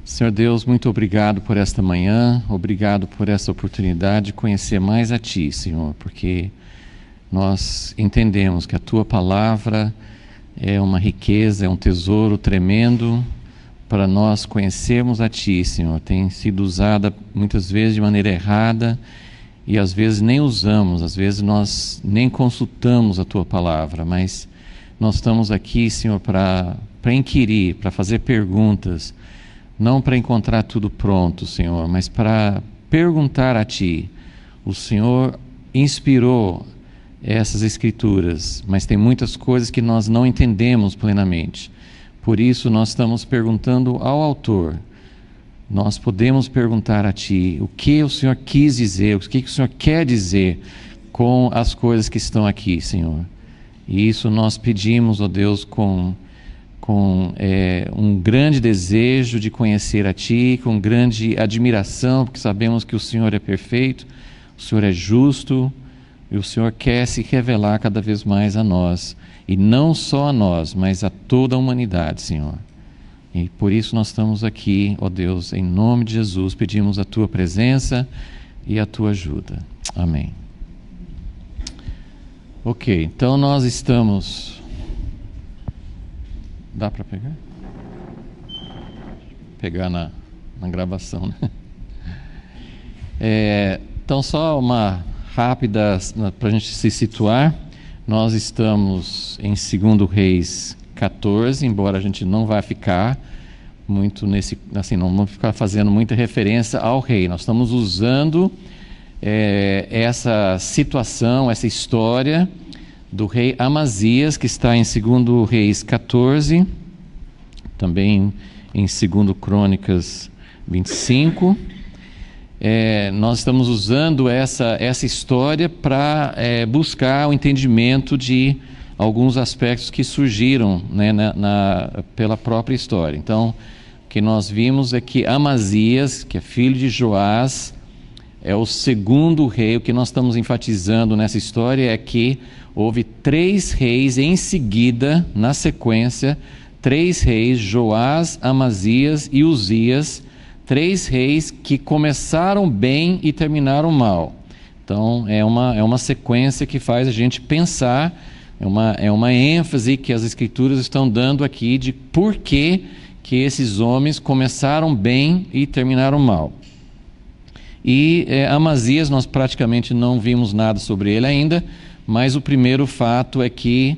Senhor Deus, muito obrigado por esta manhã, obrigado por essa oportunidade de conhecer mais a Ti, Senhor, porque nós entendemos que a Tua palavra é uma riqueza, é um tesouro tremendo para nós conhecermos a Ti, Senhor. Tem sido usada muitas vezes de maneira errada e às vezes nem usamos, às vezes nós nem consultamos a Tua palavra, mas nós estamos aqui, Senhor, para inquirir, para fazer perguntas, não para encontrar tudo pronto, Senhor, mas para perguntar a Ti. O Senhor inspirou essas Escrituras, mas tem muitas coisas que nós não entendemos plenamente. Por isso nós estamos perguntando ao autor. Nós podemos perguntar a Ti o que o Senhor quis dizer, o que o Senhor quer dizer com as coisas que estão aqui, Senhor. E isso nós pedimos, ó Deus, com um grande desejo de conhecer a Ti, com grande admiração, porque sabemos que o Senhor é perfeito, o Senhor é justo, e o Senhor quer se revelar cada vez mais a nós, e não só a nós, mas a toda a humanidade, Senhor. E por isso nós estamos aqui, ó Deus, em nome de Jesus, pedimos a Tua presença e a Tua ajuda. Amém. Ok, então nós estamos... Dá para pegar? Pegar na gravação, né? Então, só uma rápida para a gente se situar. Nós estamos em 2 Reis 14, embora a gente não vá ficar muito nesse... Assim, não vamos ficar fazendo muita referência ao rei. Nós estamos usando essa situação, essa história do rei Amazias, que está em 2 Reis 14, também em 2 Crônicas 25. Nós estamos usando essa história para buscar o entendimento de alguns aspectos que surgiram, né, pela própria história. Então, o que nós vimos é que Amazias, que é filho de Joás, é o segundo rei. O que nós estamos enfatizando nessa história é que houve 3 reis em seguida, na sequência, 3 reis, Joás, Amazias e Uzias, 3 reis que começaram bem e terminaram mal. Então, é uma sequência que faz a gente pensar, é uma ênfase que as Escrituras estão dando aqui de por que esses homens começaram bem e terminaram mal. E Amazias, nós praticamente não vimos nada sobre ele ainda, mas o primeiro fato que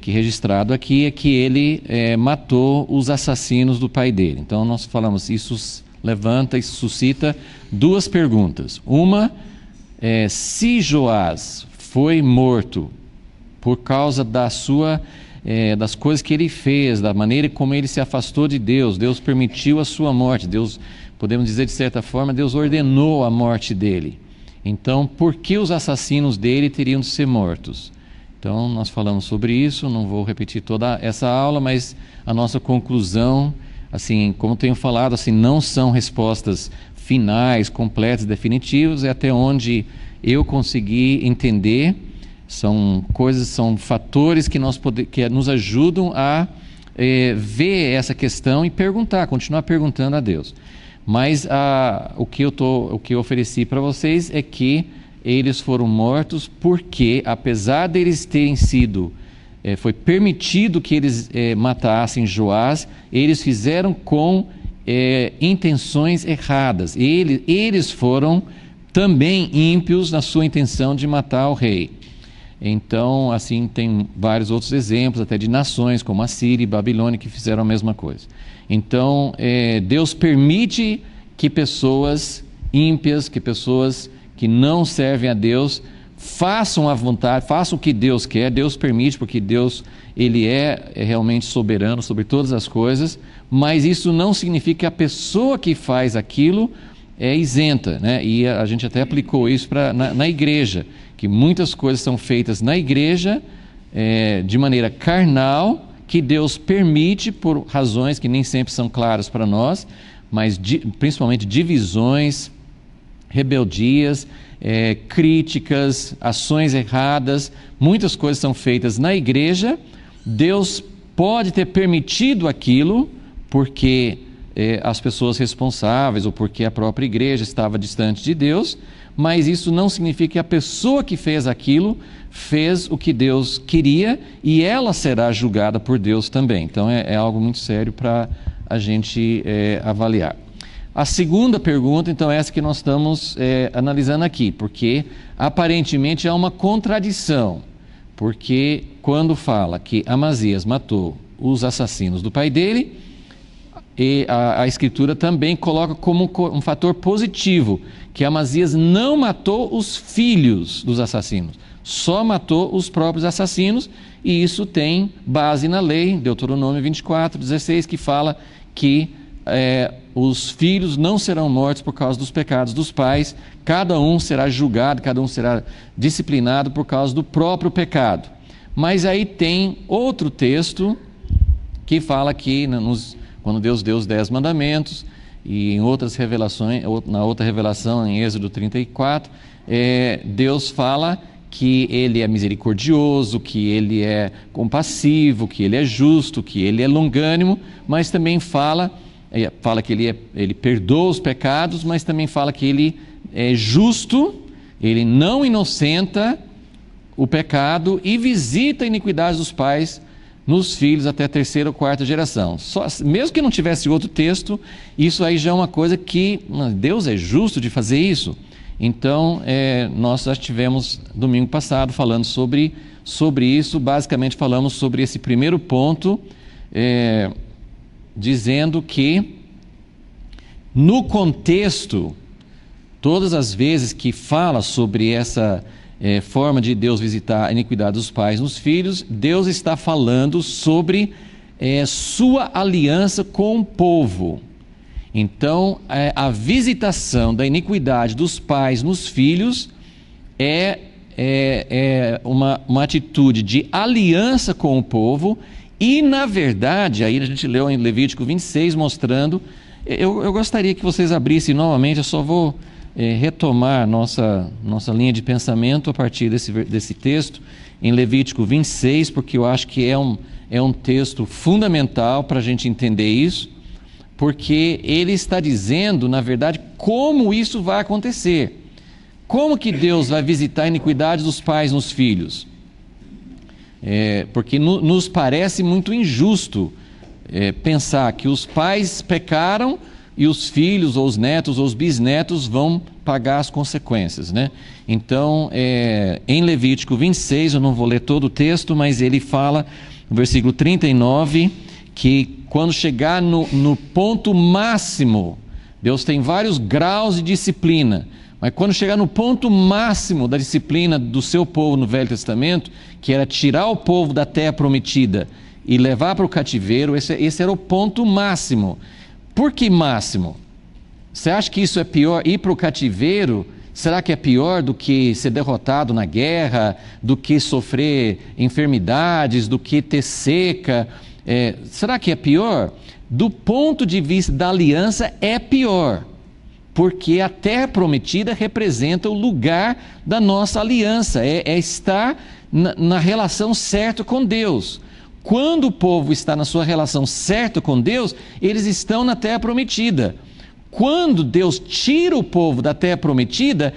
registrado aqui é que ele matou os assassinos do pai dele. Então nós falamos, isso levanta e suscita 2 perguntas. Uma, se Joás foi morto por causa das coisas que ele fez, da maneira como ele se afastou de Deus, Deus permitiu a sua morte, Deus, podemos dizer de certa forma, Deus ordenou a morte dele. Então, por que os assassinos dele teriam de ser mortos? Então, nós falamos sobre isso, não vou repetir toda essa aula, mas a nossa conclusão, assim, como tenho falado, assim, não são respostas finais, completas, definitivas, é até onde eu consegui entender, são fatores que nos ajudam a ver essa questão e continuar perguntando a Deus. Mas o que eu ofereci para vocês é que eles foram mortos porque, apesar deles terem sido, foi permitido que eles matassem Joás, eles fizeram com intenções erradas. Eles foram também ímpios na sua intenção de matar o rei. Então, assim, tem vários outros exemplos, até de nações como a Síria e Babilônia, que fizeram a mesma coisa. Então, Deus permite que pessoas ímpias, que pessoas que não servem a Deus, façam a vontade, façam o que Deus quer. Deus permite, porque Deus, Ele é realmente soberano sobre todas as coisas, mas isso não significa que a pessoa que faz aquilo é isenta, né? E a gente até aplicou isso na igreja, que muitas coisas são feitas na igreja de maneira carnal, que Deus permite por razões que nem sempre são claras para nós, mas principalmente divisões, rebeldias, críticas, ações erradas, muitas coisas são feitas na igreja. Deus pode ter permitido aquilo porque as pessoas responsáveis ou porque a própria igreja estava distante de Deus, mas isso não significa que a pessoa que fez aquilo fez o que Deus queria e ela será julgada por Deus também. Então é algo muito sério para a gente avaliar. A segunda pergunta, então, é essa que nós estamos analisando aqui, porque aparentemente há uma contradição, porque quando fala que Amazias matou os assassinos do pai dele, e a Escritura também coloca como um fator positivo, que Amazias não matou os filhos dos assassinos, só matou os próprios assassinos, e isso tem base na lei, Deuteronômio 24:16, que fala que os filhos não serão mortos por causa dos pecados dos pais, cada um será julgado, cada um será disciplinado por causa do próprio pecado. Mas aí tem outro texto que fala que quando Deus deu os 10 mandamentos, e em outras revelações, na outra revelação, em Êxodo 34, Deus fala que Ele é misericordioso, que Ele é compassivo, que Ele é justo, que Ele é longânimo, mas também fala que Ele perdoa os pecados, mas também fala que Ele é justo, Ele não inocenta o pecado e visita a iniquidade dos pais nos filhos até a 3ª ou 4ª geração. Mesmo que não tivesse outro texto, isso aí já é uma coisa que Deus é justo de fazer isso. Então, nós já tivemos domingo passado falando sobre isso. Basicamente falamos sobre esse primeiro ponto, dizendo que no contexto, todas as vezes que fala sobre essa forma de Deus visitar a iniquidade dos pais nos filhos, Deus está falando sobre sua aliança com o povo. Então, a visitação da iniquidade dos pais nos filhos é uma atitude de aliança com o povo e, na verdade, aí a gente leu em Levítico 26 mostrando, eu gostaria que vocês abrissem novamente, eu só vou retomar nossa linha de pensamento a partir desse texto, em Levítico 26, porque eu acho que é um texto fundamental para a gente entender isso, porque ele está dizendo, na verdade, como isso vai acontecer. Como que Deus vai visitar a iniquidade dos pais nos filhos? Porque nos parece muito injusto pensar que os pais pecaram e os filhos, ou os netos, ou os bisnetos vão pagar as consequências, né? Então, em Levítico 26, eu não vou ler todo o texto, mas ele fala, no versículo 39, que quando chegar no ponto máximo, Deus tem vários graus de disciplina, mas quando chegar no ponto máximo da disciplina do seu povo no Velho Testamento, que era tirar o povo da terra prometida e levar para o cativeiro, esse era o ponto máximo. Por que máximo? Você acha que isso é pior? Ir para o cativeiro, será que é pior do que ser derrotado na guerra, do que sofrer enfermidades, do que ter seca? Será que é pior? Do ponto de vista da aliança, é pior, porque a terra prometida representa o lugar da nossa aliança, estar na relação certa com Deus. Quando o povo está na sua relação certa com Deus, eles estão na terra prometida. Quando Deus tira o povo da terra prometida,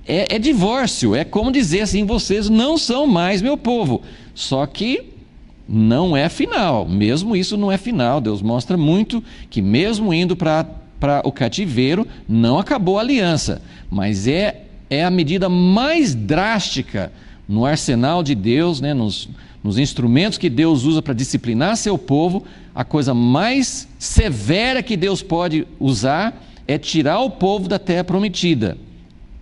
é divórcio, é como dizer assim, vocês não são mais meu povo. Só que não é final, mesmo isso não é final. Deus mostra muito que mesmo indo para o cativeiro, não acabou a aliança, mas é a medida mais drástica no arsenal de Deus, né, nos instrumentos que Deus usa para disciplinar seu povo. A coisa mais severa que Deus pode usar é tirar o povo da terra prometida.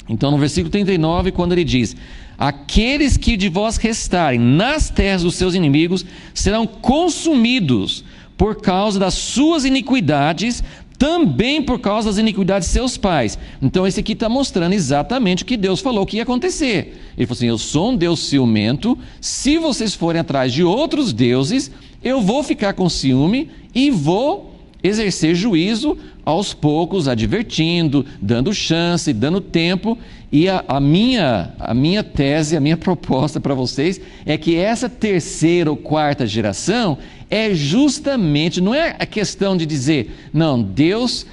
Então, no versículo 39, quando ele diz: aqueles que de vós restarem nas terras dos seus inimigos serão consumidos por causa das suas iniquidades, também por causa das iniquidades de seus pais. Então esse aqui está mostrando exatamente o que Deus falou que ia acontecer. Ele falou assim: eu sou um Deus ciumento, se vocês forem atrás de outros deuses, eu vou ficar com ciúme e vou exercer juízo aos poucos, advertindo, dando chance, dando tempo. E a minha tese, a minha proposta para vocês é que essa 3ª ou 4ª geração é justamente, não é a questão de dizer, não, Deus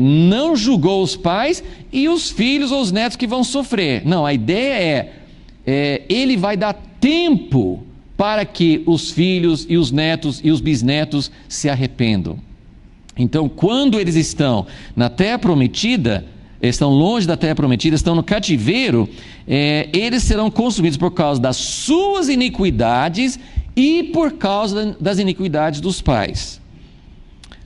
não julgou os pais e os filhos ou os netos que vão sofrer. Não, a ideia Ele vai dar tempo para que os filhos e os netos e os bisnetos se arrependam. Então, quando eles estão na terra prometida, estão longe da terra prometida, estão no cativeiro, eles serão consumidos por causa das suas iniquidades e por causa das iniquidades dos pais.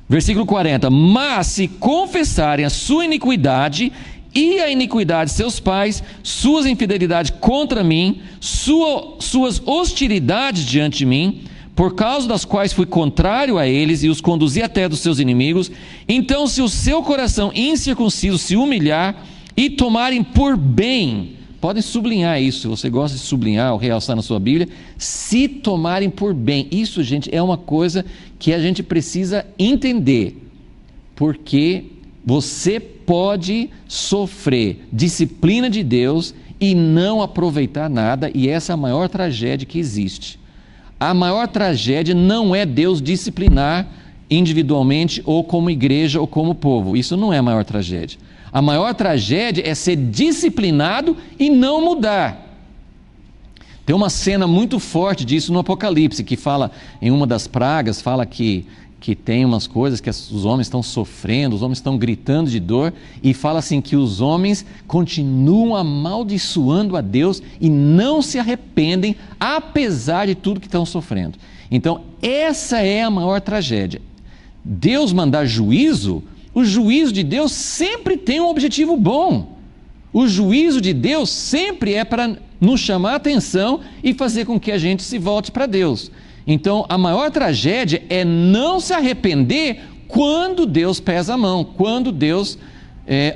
Versículo 40: mas se confessarem a sua iniquidade e a iniquidade de seus pais, suas infidelidades contra mim, suas hostilidades diante de mim, por causa das quais fui contrário a eles e os conduzi até dos seus inimigos, então se o seu coração incircunciso se humilhar e tomarem por bem, podem sublinhar isso, se você gosta de sublinhar ou realçar na sua Bíblia, se tomarem por bem. Isso, gente, é uma coisa que a gente precisa entender, porque você pode sofrer disciplina de Deus e não aproveitar nada, e essa é a maior tragédia que existe. A maior tragédia não é Deus disciplinar individualmente ou como igreja ou como povo. Isso não é a maior tragédia. A maior tragédia é ser disciplinado e não mudar. Tem uma cena muito forte disso no Apocalipse, que fala, em uma das pragas, fala que tem umas coisas que os homens estão sofrendo, os homens estão gritando de dor, e fala assim que os homens continuam amaldiçoando a Deus e não se arrependem, apesar de tudo que estão sofrendo. Então, essa é a maior tragédia. Deus mandar juízo, o juízo de Deus sempre tem um objetivo bom. O juízo de Deus sempre é para nos chamar a atenção e fazer com que a gente se volte para Deus. Então, a maior tragédia é não se arrepender quando Deus pesa a mão, quando Deus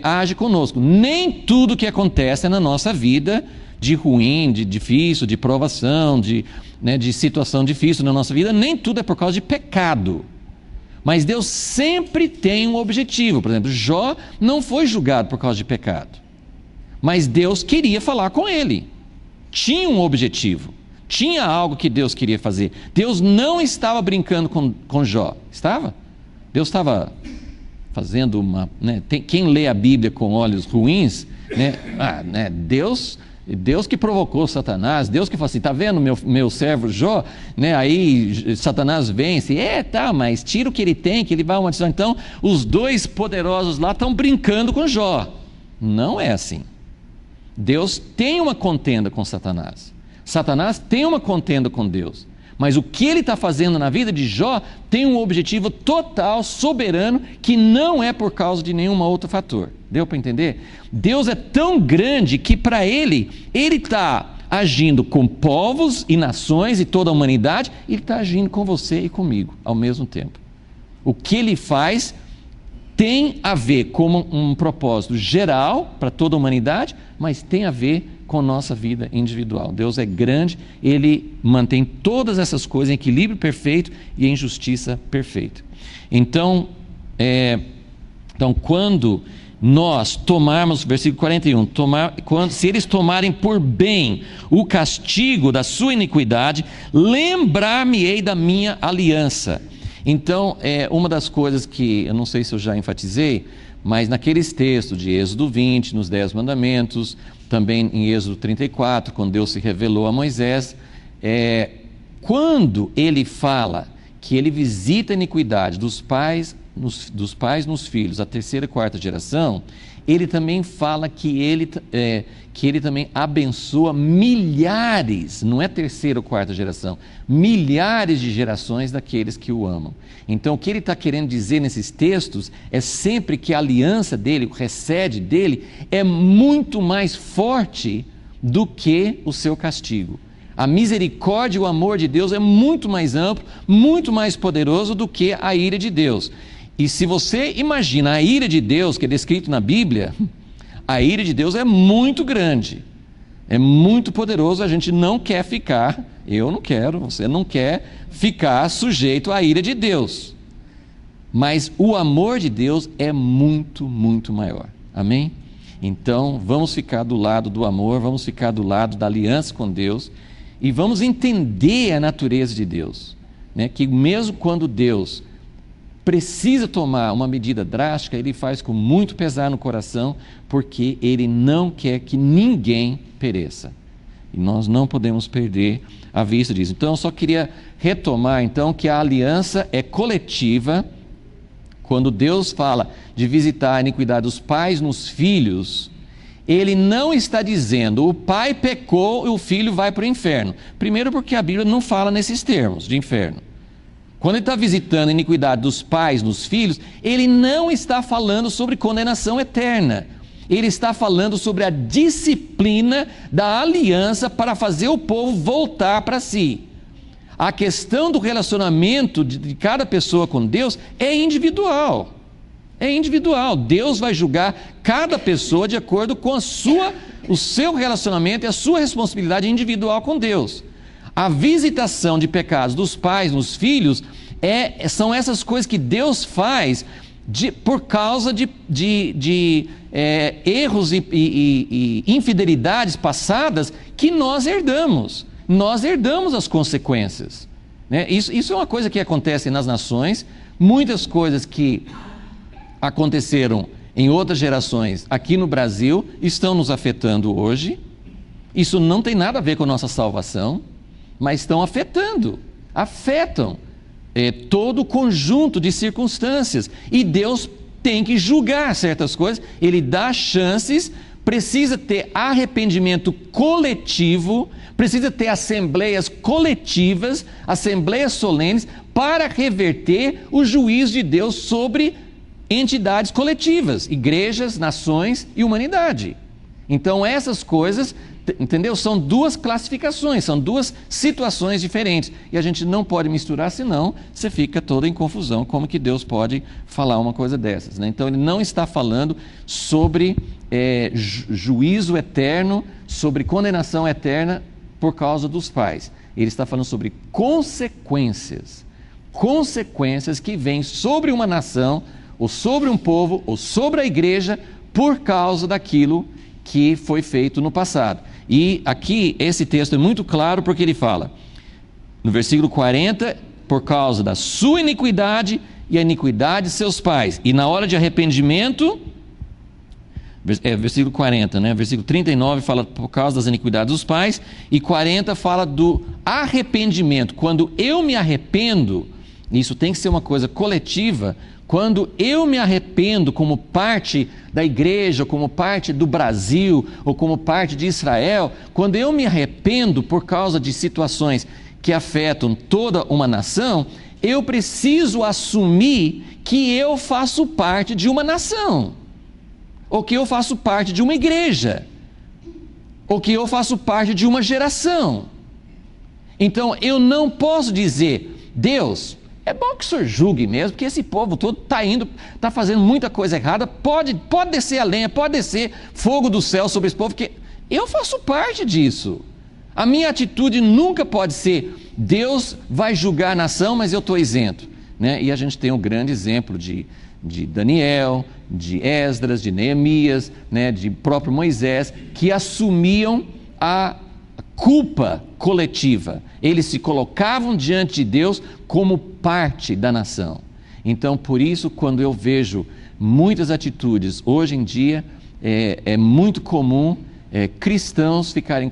age conosco. Nem tudo que acontece na nossa vida, de ruim, de difícil, de provação, de situação difícil na nossa vida, nem tudo é por causa de pecado. Mas Deus sempre tem um objetivo. Por exemplo, Jó não foi julgado por causa de pecado, mas Deus queria falar com ele. Tinha um objetivo. Tinha algo que Deus queria fazer. Deus não estava brincando com Jó. Estava? Deus estava fazendo uma... quem lê a Bíblia com olhos ruins, Deus que provocou Satanás, Deus que falou assim, está vendo meu servo Jó? Aí Satanás vence, mas tira o que ele tem, que ele vai amaldiçoar. Então, os dois poderosos lá estão brincando com Jó. Não é assim. Deus tem uma contenda com Satanás. Satanás tem uma contenda com Deus, mas o que ele está fazendo na vida de Jó tem um objetivo total, soberano, que não é por causa de nenhum outro fator. Deu para entender? Deus é tão grande que para ele está agindo com povos e nações e toda a humanidade, e ele está agindo com você e comigo ao mesmo tempo. O que ele faz tem a ver com um propósito geral para toda a humanidade, mas tem a ver com nossa vida individual. Deus é grande, Ele mantém todas essas coisas em equilíbrio perfeito e em justiça perfeita. Então, quando nós tomarmos, versículo 41, se eles tomarem por bem o castigo da sua iniquidade, lembrar-me-ei da minha aliança. Então, uma das coisas que, eu não sei se eu já enfatizei, mas naqueles textos de Êxodo 20, nos 10 mandamentos, também em Êxodo 34, quando Deus se revelou a Moisés, quando ele fala que ele visita a iniquidade dos pais nos filhos, a terceira e quarta geração, ele também fala que ele também abençoa milhares, não é terceira ou quarta geração, milhares de gerações daqueles que o amam. Então, o que ele está querendo dizer nesses textos é sempre que a aliança dele, o recede dele, é muito mais forte do que o seu castigo. A misericórdia e o amor de Deus é muito mais amplo, muito mais poderoso do que a ira de Deus. E se você imagina a ira de Deus, que é descrito na Bíblia, a ira de Deus é muito grande, é muito poderoso. A gente não quer ficar, eu não quero, você não quer ficar sujeito à ira de Deus. Mas o amor de Deus é muito, muito maior. Amém? Então, vamos ficar do lado do amor, vamos ficar do lado da aliança com Deus e vamos entender a natureza de Deus. né, que mesmo quando Deus precisa tomar uma medida drástica, Ele faz com muito pesar no coração, porque Ele não quer que ninguém pereça. E nós não podemos perder a vista disso. Então, eu só queria retomar, então, que a aliança é coletiva. Quando Deus fala de visitar a iniquidade dos pais nos filhos, Ele não está dizendo o pai pecou e o filho vai para o inferno. Primeiro porque a Bíblia não fala nesses termos de inferno. Quando Ele está visitando a iniquidade dos pais nos filhos, Ele não está falando sobre condenação eterna. Ele está falando sobre a disciplina da aliança para fazer o povo voltar para si. A questão do relacionamento de cada pessoa com Deus é individual. É individual. Deus vai julgar cada pessoa de acordo com o seu relacionamento e a sua responsabilidade individual com Deus. A visitação de pecados dos pais nos filhos são essas coisas que Deus faz por causa de erros e infidelidades passadas que nós herdamos. Nós herdamos as consequências, né? Isso é uma coisa que acontece nas nações. Muitas coisas que aconteceram em outras gerações aqui no Brasil estão nos afetando hoje. Isso não tem nada a ver com a nossa salvação, mas estão afetam todo o conjunto de circunstâncias. E Deus tem que julgar certas coisas. Ele dá chances, precisa ter arrependimento coletivo, precisa ter assembleias coletivas, assembleias solenes, para reverter o juízo de Deus sobre entidades coletivas, igrejas, nações e humanidade. Então essas coisas, entendeu? São duas classificações, são duas situações diferentes. E a gente não pode misturar, senão você fica todo em confusão. Como que Deus pode falar uma coisa dessas, né? Então Ele não está falando sobre juízo eterno, sobre condenação eterna por causa dos pais. Ele está falando sobre consequências que vêm sobre uma nação, ou sobre um povo, ou sobre a igreja, por causa daquilo que foi feito no passado. E aqui esse texto é muito claro, porque ele fala, no versículo 40, por causa da sua iniquidade e a iniquidade de seus pais. E na hora de arrependimento, versículo 40, né? Versículo 39 fala por causa das iniquidades dos pais, e 40 fala do arrependimento. Quando eu me arrependo, isso tem que ser uma coisa coletiva. Quando eu me arrependo como parte da igreja, ou como parte do Brasil, ou como parte de Israel, quando eu me arrependo por causa de situações que afetam toda uma nação, eu preciso assumir que eu faço parte de uma nação, ou que eu faço parte de uma igreja, ou que eu faço parte de uma geração. Então eu não posso dizer, Deus, é bom que o Senhor julgue mesmo, porque esse povo todo está fazendo muita coisa errada, pode descer a lenha, pode descer fogo do céu sobre esse povo, porque eu faço parte disso. A minha atitude nunca pode ser, Deus vai julgar a nação, mas eu estou isento, né? E a gente tem um grande exemplo de Daniel, de Esdras, de Neemias, né? De próprio Moisés, que assumiam a culpa coletiva. Eles se colocavam diante de Deus como parte da nação. Então, por isso, quando eu vejo muitas atitudes, hoje em dia, é muito comum cristãos ficarem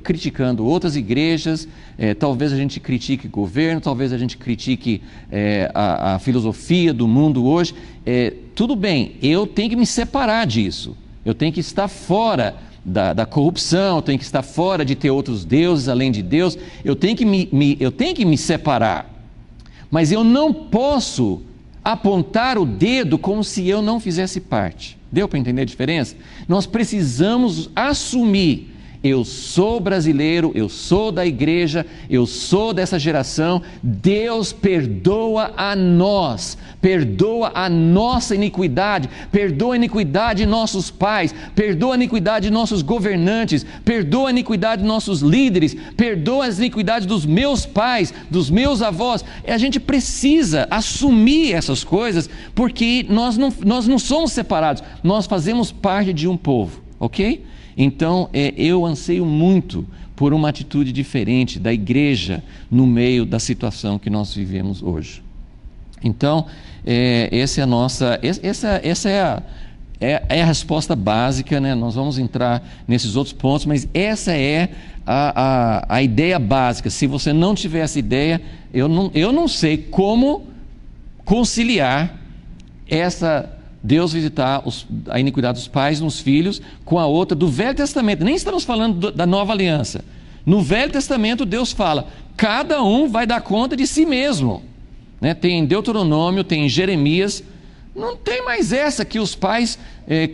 criticando outras igrejas. Talvez a gente critique o governo, talvez a gente critique a filosofia do mundo hoje. Tudo bem, eu tenho que me separar disso, eu tenho que estar fora da corrupção, eu tenho que estar fora de ter outros deuses além de Deus, eu tenho que me separar, mas eu não posso apontar o dedo como se eu não fizesse parte. Deu para entender a diferença? Nós precisamos assumir, eu sou brasileiro, eu sou da igreja, eu sou dessa geração, Deus perdoa a nós, perdoa a nossa iniquidade, perdoa a iniquidade de nossos pais, perdoa a iniquidade de nossos governantes, perdoa a iniquidade de nossos líderes, perdoa as iniquidades dos meus pais, dos meus avós. A gente precisa assumir essas coisas, porque nós não somos separados, nós fazemos parte de um povo. ok? Então, eu anseio muito por uma atitude diferente da igreja no meio da situação que nós vivemos hoje. Então, essa é a resposta básica, né? Nós vamos entrar nesses outros pontos, mas essa é a ideia básica. Se você não tiver essa ideia, eu não sei como conciliar Deus visitar a iniquidade dos pais nos filhos com a outra do Velho Testamento. Nem estamos falando da Nova Aliança. No Velho Testamento Deus fala, cada um vai dar conta de si mesmo, né? Tem em Deuteronômio, tem em Jeremias. Não tem mais essa que os pais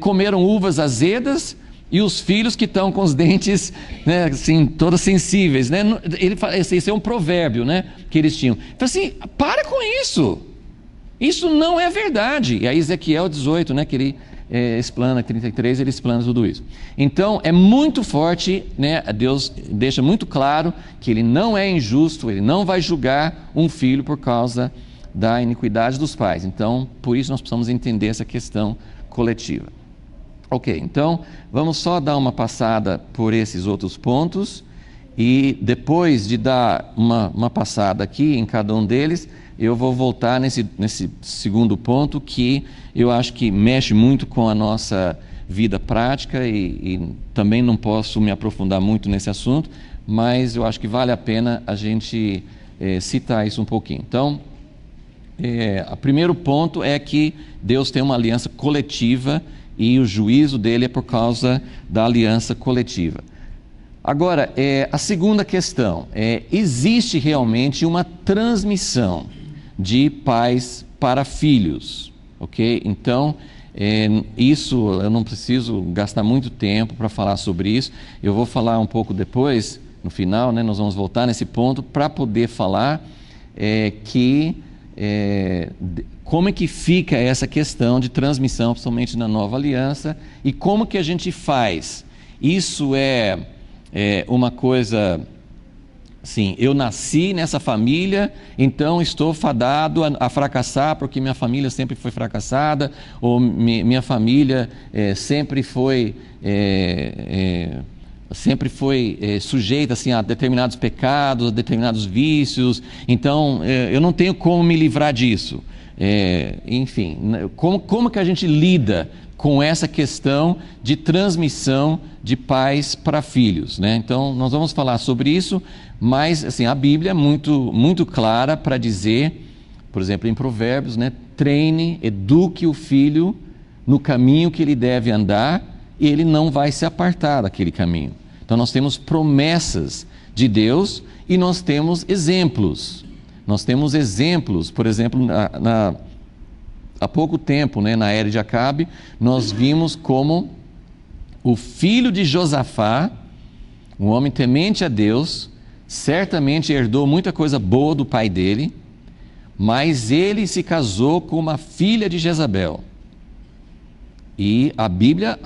comeram uvas azedas e os filhos que estão com os dentes, né, assim, todos sensíveis, né? Ele fala, esse é um provérbio, né, que eles tinham. Então assim, para com isso. Isso não é verdade. E aí Ezequiel 18, né, que ele explana, 33, ele explana tudo isso. Então é muito forte, né, Deus deixa muito claro que ele não é injusto, ele não vai julgar um filho por causa da iniquidade dos pais. Então, por isso nós precisamos entender essa questão coletiva. Ok, então vamos só dar uma passada por esses outros pontos e depois de dar uma passada aqui em cada um deles, eu vou voltar nesse segundo ponto que eu acho que mexe muito com a nossa vida prática e também não posso me aprofundar muito nesse assunto, mas eu acho que vale a pena a gente citar isso um pouquinho. Então, o primeiro ponto é que Deus tem uma aliança coletiva e o juízo dele é por causa da aliança coletiva. Agora, a segunda questão existe realmente uma transmissão de pais para filhos, ok? Então, isso eu não preciso gastar muito tempo para falar sobre isso. Eu vou falar um pouco depois, no final, né? Nós vamos voltar nesse ponto para poder falar como é que fica essa questão de transmissão, principalmente na nova aliança, e como que a gente faz. Isso é uma coisa, assim, eu nasci nessa família, então estou fadado a fracassar, porque minha família sempre foi fracassada, ou minha família sempre foi sujeita assim, a determinados pecados, a determinados vícios, então eu não tenho como me livrar disso. Enfim, como que a gente lida com essa questão de transmissão de pais para filhos, né? Então nós vamos falar sobre isso, mas assim, a Bíblia é muito, muito clara para dizer, por exemplo, em Provérbios, né? Treine, eduque o filho no caminho que ele deve andar, e ele não vai se apartar daquele caminho. Então nós temos promessas de Deus e nós temos exemplos. Nós temos exemplos, por exemplo, há pouco tempo, né, na era de Acabe, nós vimos como o filho de Josafá, um homem temente a Deus, certamente herdou muita coisa boa do pai dele, mas ele se casou com uma filha de Jezabel. E a Bíblia,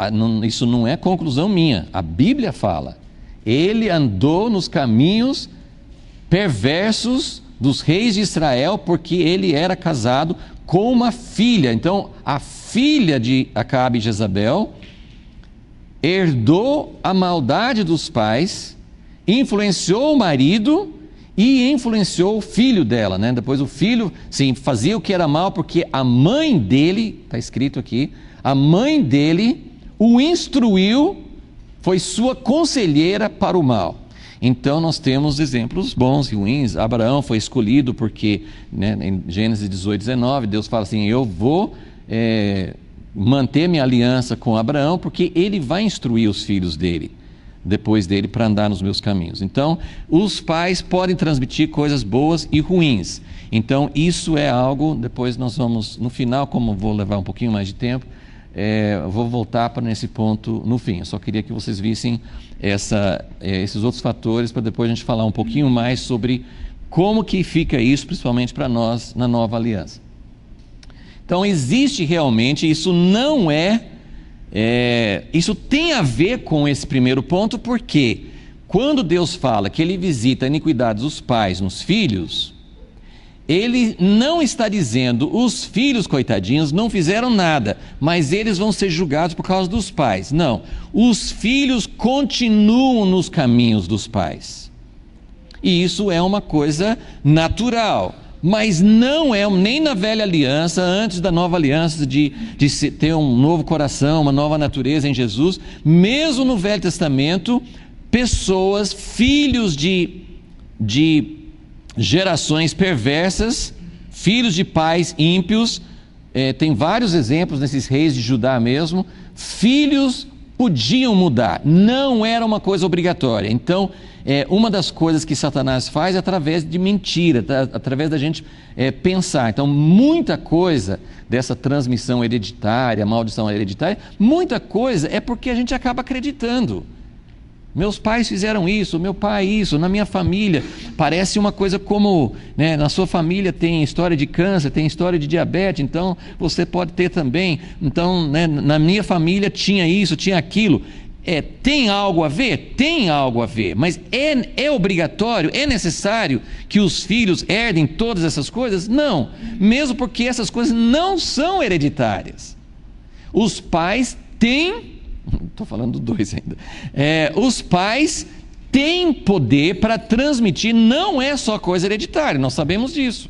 isso não é conclusão minha, a Bíblia fala, ele andou nos caminhos perversos dos reis de Israel, porque ele era casado com uma filha. Então, a filha de Acabe e Jezabel herdou a maldade dos pais, influenciou o marido e influenciou o filho dela, né? Depois o filho, sim, fazia o que era mal, porque a mãe dele, está escrito aqui, a mãe dele o instruiu, foi sua conselheira para o mal. Então nós temos exemplos bons e ruins. Abraão foi escolhido porque, né, em Gênesis 18, 19, Deus fala assim, eu vou manter minha aliança com Abraão, porque ele vai instruir os filhos dele, depois dele, para andar nos meus caminhos. Então os pais podem transmitir coisas boas e ruins. Então isso é algo, depois nós vamos, no final, como vou levar um pouquinho mais de tempo, vou voltar para nesse ponto no fim. Eu só queria que vocês vissem esses outros fatores, para depois a gente falar um pouquinho mais sobre como que fica isso, principalmente para nós na nova aliança. Então existe realmente, isso não isso tem a ver com esse primeiro ponto, porque quando Deus fala que ele visita a iniquidade dos pais nos filhos, Ele não está dizendo, os filhos coitadinhos não fizeram nada, mas eles vão ser julgados por causa dos pais. Não, os filhos continuam nos caminhos dos pais. E isso é uma coisa natural, mas não é nem na velha aliança, antes da nova aliança, de ter um novo coração, uma nova natureza em Jesus. Mesmo no Velho Testamento, pessoas, filhos de gerações perversas, filhos de pais ímpios, tem vários exemplos nesses reis de Judá mesmo, filhos podiam mudar, não era uma coisa obrigatória. Então, uma das coisas que Satanás faz é através de mentira, através da gente pensar. Então, muita coisa dessa transmissão hereditária, maldição hereditária, muita coisa é porque a gente acaba acreditando. Meus pais fizeram isso, meu pai isso, na minha família. Parece uma coisa como, né, na sua família tem história de câncer, tem história de diabetes, então você pode ter também. Então, né, na minha família tinha isso, tinha aquilo. Tem algo a ver? Tem algo a ver, mas é obrigatório, é necessário que os filhos herdem todas essas coisas? Não, mesmo porque essas coisas não são hereditárias. Os pais têm... Estou falando dois ainda. Os pais têm poder para transmitir, não é só coisa hereditária, nós sabemos disso.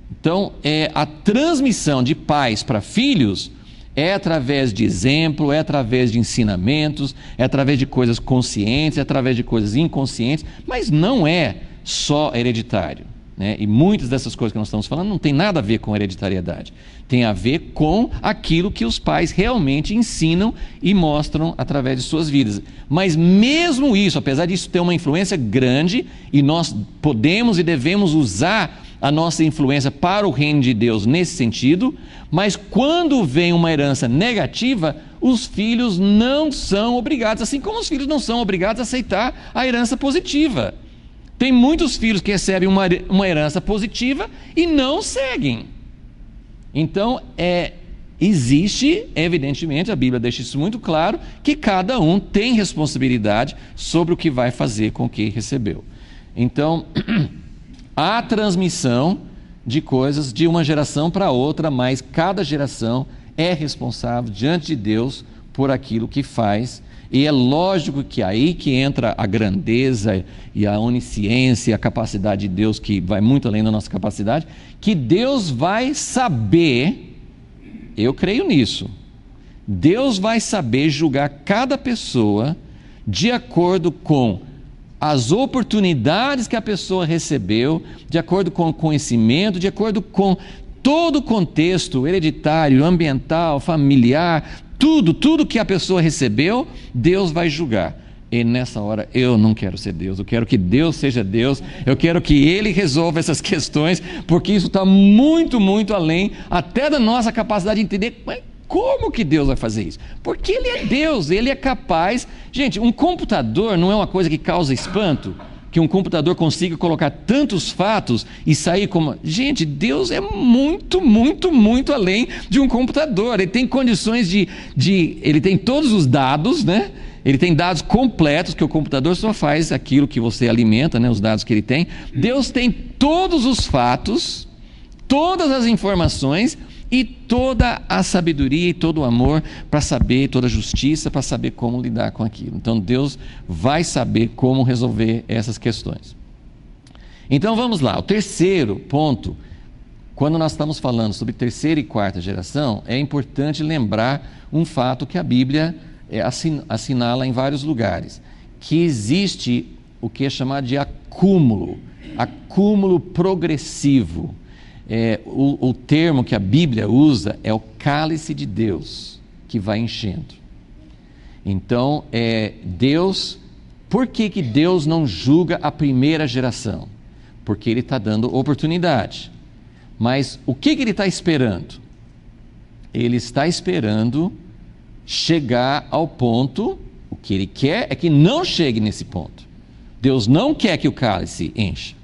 Então, a transmissão de pais para filhos é através de exemplo, é através de ensinamentos, é através de coisas conscientes, é através de coisas inconscientes, mas não é só hereditário. Né? E muitas dessas coisas que nós estamos falando não tem nada a ver com hereditariedade, tem a ver com aquilo que os pais realmente ensinam e mostram através de suas vidas. Mas mesmo isso, apesar disso ter uma influência grande, e nós podemos e devemos usar a nossa influência para o reino de Deus nesse sentido, mas quando vem uma herança negativa, os filhos não são obrigados, assim como os filhos não são obrigados a aceitar a herança positiva. Tem muitos filhos que recebem uma herança positiva e não seguem. Então, existe, evidentemente, a Bíblia deixa isso muito claro, que cada um tem responsabilidade sobre o que vai fazer com o que recebeu. Então, há transmissão de coisas de uma geração para outra, mas cada geração é responsável diante de Deus por aquilo que faz. E é lógico que aí que entra a grandeza e a onisciência, a capacidade de Deus, que vai muito além da nossa capacidade, que Deus vai saber, eu creio nisso, Deus vai saber julgar cada pessoa de acordo com as oportunidades que a pessoa recebeu, de acordo com o conhecimento, de acordo com todo o contexto hereditário, ambiental, familiar, tudo que a pessoa recebeu, Deus vai julgar. E nessa hora eu não quero ser Deus, eu quero que Deus seja Deus, eu quero que Ele resolva essas questões, porque isso está muito, muito além até da nossa capacidade de entender como que Deus vai fazer isso. Porque Ele é Deus, Ele é capaz. Gente, um computador não é uma coisa que causa espanto, que um computador consiga colocar tantos fatos e sair como... Gente, Deus é muito, muito, muito além de um computador. Ele tem condições Ele tem todos os dados, né? Ele tem dados completos, que o computador só faz aquilo que você alimenta, né? Os dados que ele tem. Deus tem todos os fatos, todas as informações e toda a sabedoria e todo o amor para saber, toda a justiça para saber como lidar com aquilo. Então Deus vai saber como resolver essas questões. Então vamos lá, o terceiro ponto, quando nós estamos falando sobre terceira e quarta geração, é importante lembrar um fato que a Bíblia assinala em vários lugares, que existe o que é chamado de acúmulo progressivo. O termo que a Bíblia usa é o cálice de Deus que vai enchendo. Então, Deus, por que Deus não julga a primeira geração? Porque Ele está dando oportunidade. Mas o que Ele está esperando? Ele está esperando chegar ao ponto, o que Ele quer é que não chegue nesse ponto. Deus não quer que o cálice encha.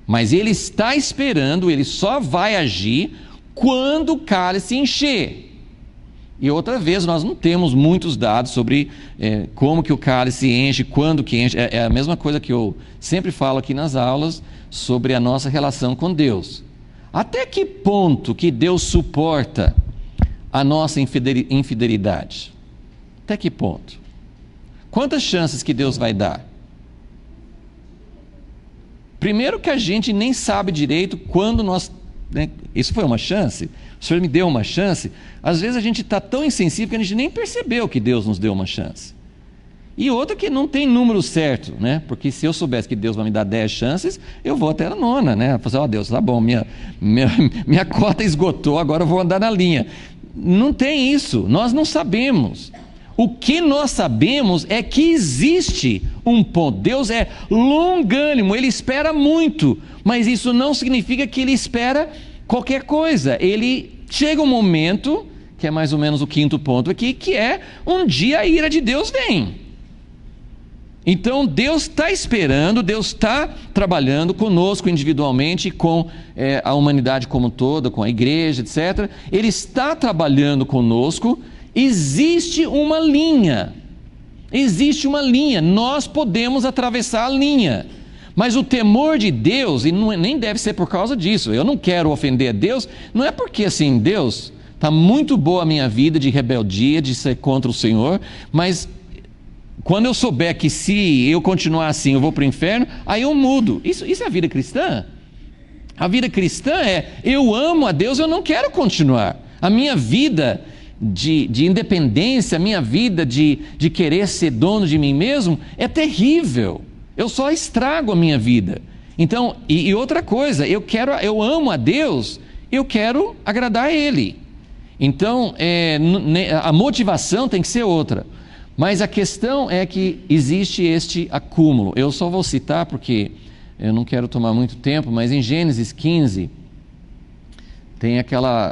Mas Ele está esperando, Ele só vai agir quando o cálice encher. E outra vez, nós não temos muitos dados sobre como que o cálice enche, quando que enche. É a mesma coisa que eu sempre falo aqui nas aulas sobre a nossa relação com Deus. Até que ponto que Deus suporta a nossa infidelidade? Até que ponto? Quantas chances que Deus vai dar? Primeiro que a gente nem sabe direito quando nós... Isso foi uma chance? O Senhor me deu uma chance? Às vezes a gente está tão insensível que a gente nem percebeu que Deus nos deu uma chance. E outra que não tem número certo, né? Porque se eu soubesse que Deus vai me dar 10 chances, eu vou até a 9ª, né? Falar, Deus, tá bom, minha cota esgotou, agora eu vou andar na linha. Não tem isso, nós não sabemos. O que nós sabemos é que existe um ponto. Deus é longânimo, Ele espera muito, mas isso não significa que Ele espera qualquer coisa. Ele chega um momento, que é mais ou menos o 5º ponto aqui, que é um dia a ira de Deus vem. Então Deus está esperando, Deus está trabalhando conosco individualmente, com a humanidade como toda, com a igreja, etc. Ele está trabalhando conosco. Existe uma linha, nós podemos atravessar a linha, mas o temor de Deus, e nem deve ser por causa disso, eu não quero ofender a Deus, não é porque assim, Deus, está muito boa a minha vida de rebeldia, de ser contra o Senhor, mas quando eu souber que se eu continuar assim eu vou para o inferno, aí eu mudo. Isso é a vida cristã? A vida cristã é, eu amo a Deus, eu não quero continuar, a minha vida de independência, a minha vida de querer ser dono de mim mesmo é terrível, eu só estrago a minha vida. Então, e outra coisa, eu amo a Deus, eu quero agradar a Ele. Então a motivação tem que ser outra, mas a questão é que existe este acúmulo. Eu só vou citar porque eu não quero tomar muito tempo, mas em Gênesis 15 tem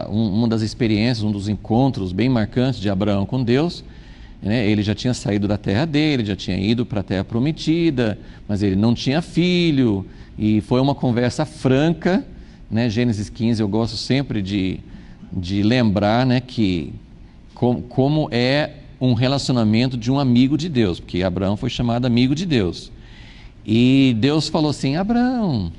uma das experiências, um dos encontros bem marcantes de Abraão com Deus, né? Ele já tinha saído da terra dele, já tinha ido para a terra prometida, mas ele não tinha filho, e foi uma conversa franca, né? Gênesis 15 eu gosto sempre de lembrar, né, que como é um relacionamento de um amigo de Deus, porque Abraão foi chamado amigo de Deus, e Deus falou assim, Abraão,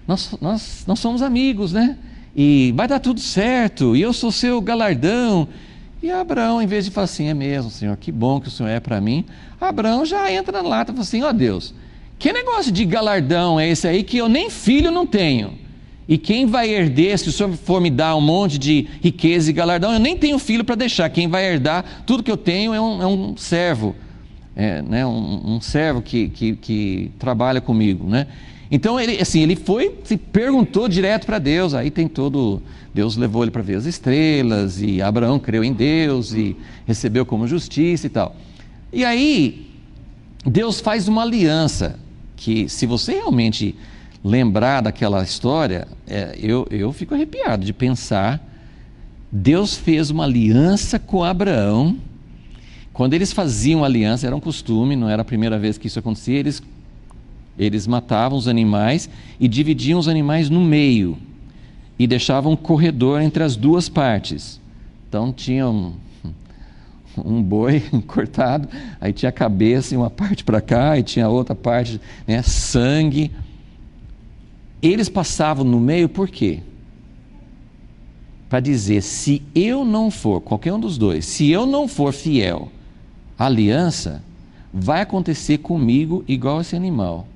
nós somos amigos, né? E vai dar tudo certo, e eu sou seu galardão. E Abraão, em vez de falar assim, é mesmo, Senhor, que bom que o Senhor é para mim, Abraão já entra na lata e fala assim, ó Deus, que negócio de galardão é esse aí que eu nem filho não tenho? E quem vai herder, se o Senhor for me dar um monte de riqueza e galardão, eu nem tenho filho para deixar, quem vai herdar tudo que eu tenho é um servo, né, um servo que trabalha comigo, né? Então ele foi, se perguntou direto para Deus, aí tem Deus levou ele para ver as estrelas, e Abraão creu em Deus, e recebeu como justiça e tal. E aí, Deus faz uma aliança, que se você realmente lembrar daquela história, eu fico arrepiado de pensar, Deus fez uma aliança com Abraão. Quando eles faziam aliança, era um costume, não era a primeira vez que isso acontecia, eles matavam os animais e dividiam os animais no meio e deixavam um corredor entre as duas partes. Então tinha um boi cortado, aí tinha a cabeça e uma parte para cá, e tinha outra parte, né, sangue. Eles passavam no meio por quê? Para dizer, se eu não for, qualquer um dos dois, se eu não for fiel à aliança, vai acontecer comigo igual esse animal.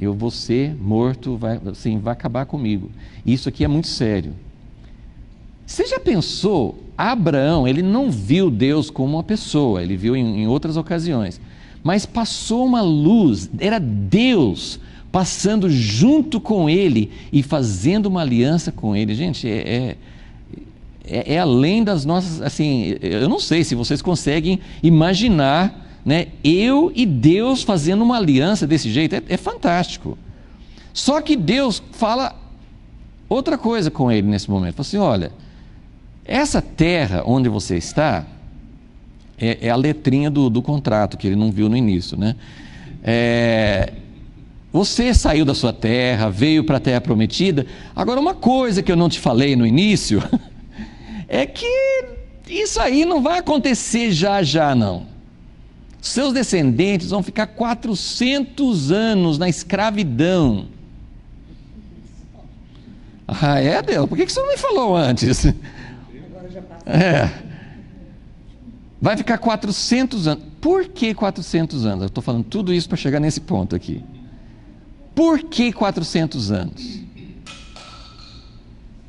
Eu vou ser morto, vai acabar comigo. Isso aqui é muito sério. Você já pensou, Abraão, ele não viu Deus como uma pessoa, ele viu em outras ocasiões, mas passou uma luz, era Deus passando junto com ele e fazendo uma aliança com ele. Gente, é além das nossas, assim, eu não sei se vocês conseguem imaginar, né, eu e Deus fazendo uma aliança desse jeito, é fantástico. Só que Deus fala outra coisa com ele nesse momento, fala assim, olha, essa terra onde você está, é a letrinha do contrato, que ele não viu no início, né? Você saiu da sua terra, veio para a terra prometida, agora uma coisa que eu não te falei no início, é que isso aí não vai acontecer já não. Seus descendentes vão ficar 400 anos na escravidão. Ah, é, Deus? Por que você não me falou antes? Agora já passou. Vai ficar 400 anos. Por que 400 anos? Eu estou falando tudo isso para chegar nesse ponto aqui. Por que 400 anos?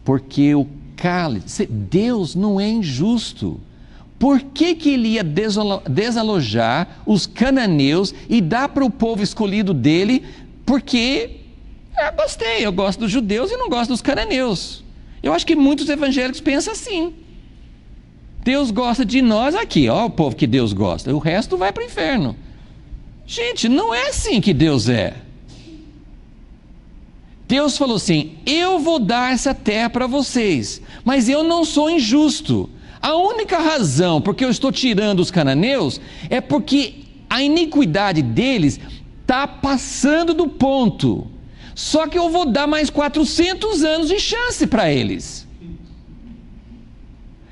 Porque o cálice, Deus não é injusto. Por que ele ia desalojar os cananeus e dar para o povo escolhido dele? Porque eu gosto dos judeus e não gosto dos cananeus. Eu acho que muitos evangélicos pensam assim. Deus gosta de nós aqui, ó, o povo que Deus gosta, o resto vai para o inferno. Gente, não é assim que Deus é. Deus falou assim: eu vou dar essa terra para vocês, mas eu não sou injusto. A única razão porque eu estou tirando os cananeus é porque a iniquidade deles está passando do ponto. Só que eu vou dar mais 400 anos de chance para eles.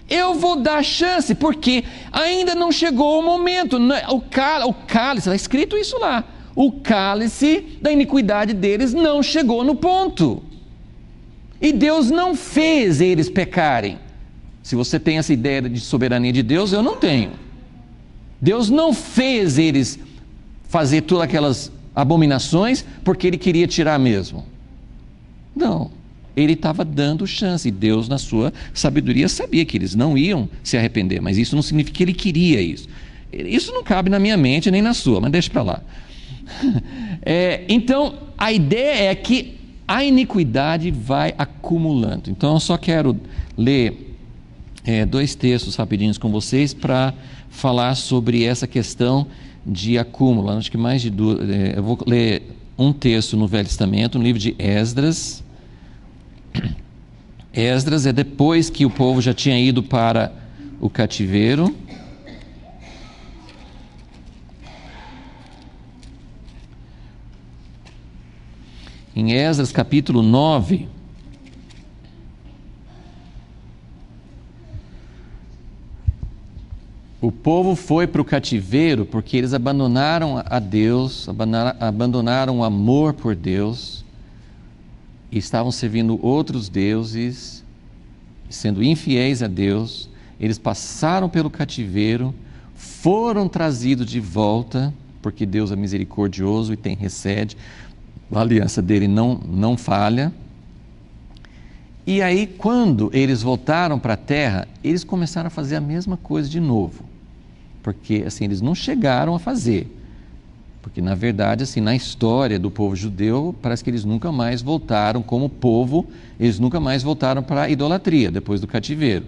Eu vou dar chance porque ainda não chegou o momento. O cálice, está escrito isso lá. O cálice da iniquidade deles não chegou no ponto. E Deus não fez eles pecarem. Se você tem essa ideia de soberania de Deus, eu não tenho. Deus não fez eles fazer todas aquelas abominações porque ele queria tirar mesmo. Não. Ele estava dando chance. E Deus, na sua sabedoria, sabia que eles não iam se arrepender. Mas isso não significa que ele queria isso. Isso não cabe na minha mente nem na sua, mas deixa para lá. Então, a ideia é que a iniquidade vai acumulando. Então, eu só quero ler 2 textos rapidinhos com vocês para falar sobre essa questão de acúmulo. Acho que mais de duas. Eu vou ler um texto no Velho Testamento, no livro de Esdras. Esdras é depois que o povo já tinha ido para o cativeiro. Em Esdras capítulo 9, o povo foi para o cativeiro porque eles abandonaram a Deus, abandonaram o amor por Deus e estavam servindo outros deuses, sendo infiéis a Deus. Eles passaram pelo cativeiro, foram trazidos de volta, porque Deus é misericordioso e recede, a aliança dele não falha. E aí, quando eles voltaram para a terra, eles começaram a fazer a mesma coisa de novo. Porque assim, eles não chegaram a fazer. Porque na verdade, assim, na história do povo judeu, parece que eles nunca mais voltaram como povo, eles nunca mais voltaram para a idolatria, depois do cativeiro.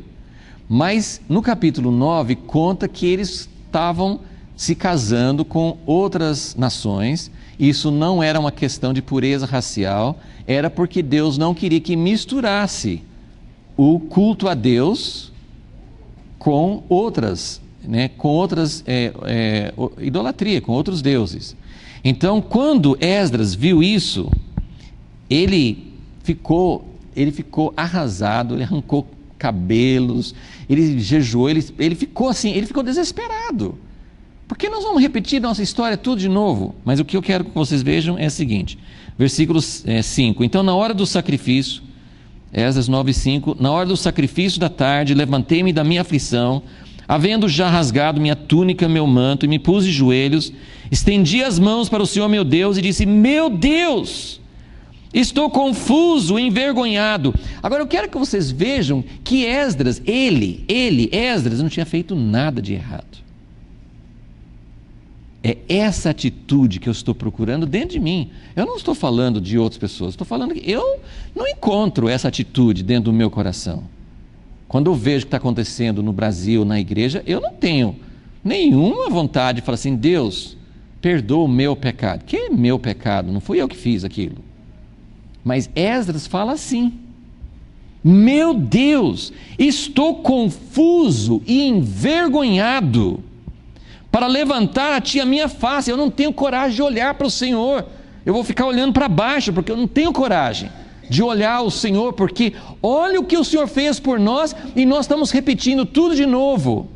Mas no capítulo 9 conta que eles estavam se casando com outras nações. Isso não era uma questão de pureza racial, era porque Deus não queria que misturasse o culto a Deus com outras, idolatria, com outros deuses. Então, quando Esdras viu isso, ele ficou arrasado, ele arrancou cabelos, ele jejuou, ele ficou assim, ele ficou desesperado. Porque nós vamos repetir nossa história tudo de novo. Mas o que eu quero que vocês vejam é o seguinte, versículo 5. Então, na hora do sacrifício, Esdras 9:5, na hora do sacrifício da tarde, levantei-me da minha aflição, havendo já rasgado minha túnica, meu manto, e me pus de joelhos, estendi as mãos para o Senhor meu Deus e disse: meu Deus, estou confuso, envergonhado. Agora eu quero que vocês vejam que Esdras, Esdras não tinha feito nada de errado. É essa atitude que eu estou procurando dentro de mim. Eu não estou falando de outras pessoas, estou falando que eu não encontro essa atitude dentro do meu coração. Quando eu vejo o que está acontecendo no Brasil, na igreja, eu não tenho nenhuma vontade de falar assim: Deus, perdoa o meu pecado. Que é meu pecado? Não fui eu que fiz aquilo. Mas Esdras fala assim: meu Deus, estou confuso e envergonhado para levantar a ti a minha face. Eu não tenho coragem de olhar para o Senhor. Eu vou ficar olhando para baixo porque eu não tenho coragem. de olhar o Senhor, porque olha o que o Senhor fez por nós e nós estamos repetindo tudo de novo.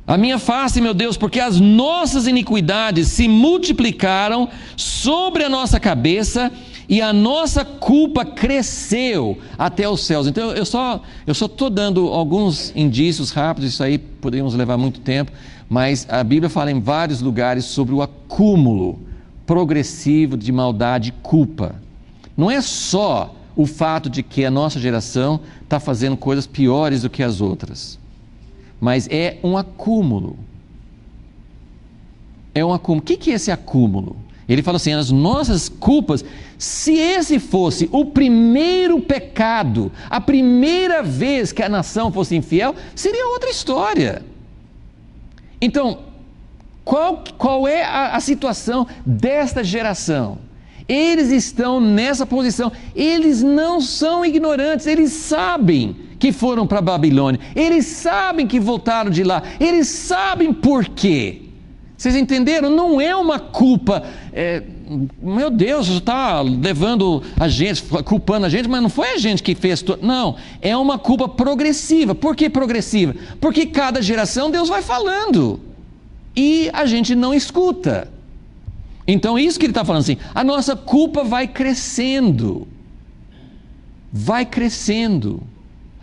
A minha face, meu Deus, porque as nossas iniquidades se multiplicaram sobre a nossa cabeça e a nossa culpa cresceu até os céus. Então eu só estou dando alguns indícios rápidos, isso aí poderíamos levar muito tempo, mas a Bíblia fala em vários lugares sobre o acúmulo progressivo de maldade e culpa. Não é só o fato de que a nossa geração está fazendo coisas piores do que as outras, mas é um acúmulo. É um acúmulo. O que é esse acúmulo? Ele fala assim, as nossas culpas, se esse fosse o primeiro pecado, a primeira vez que a nação fosse infiel, seria outra história. Então, qual é a situação desta geração? Eles estão nessa posição, eles não são ignorantes, eles sabem que foram para a Babilônia, eles sabem que voltaram de lá, eles sabem por quê. Vocês entenderam? Não é uma culpa, meu Deus, você está levando a gente, culpando a gente, mas não foi a gente que fez tudo. Não, é uma culpa progressiva. Por que progressiva? Porque cada geração Deus vai falando e a gente não escuta. Então isso que ele está falando assim, a nossa culpa vai crescendo,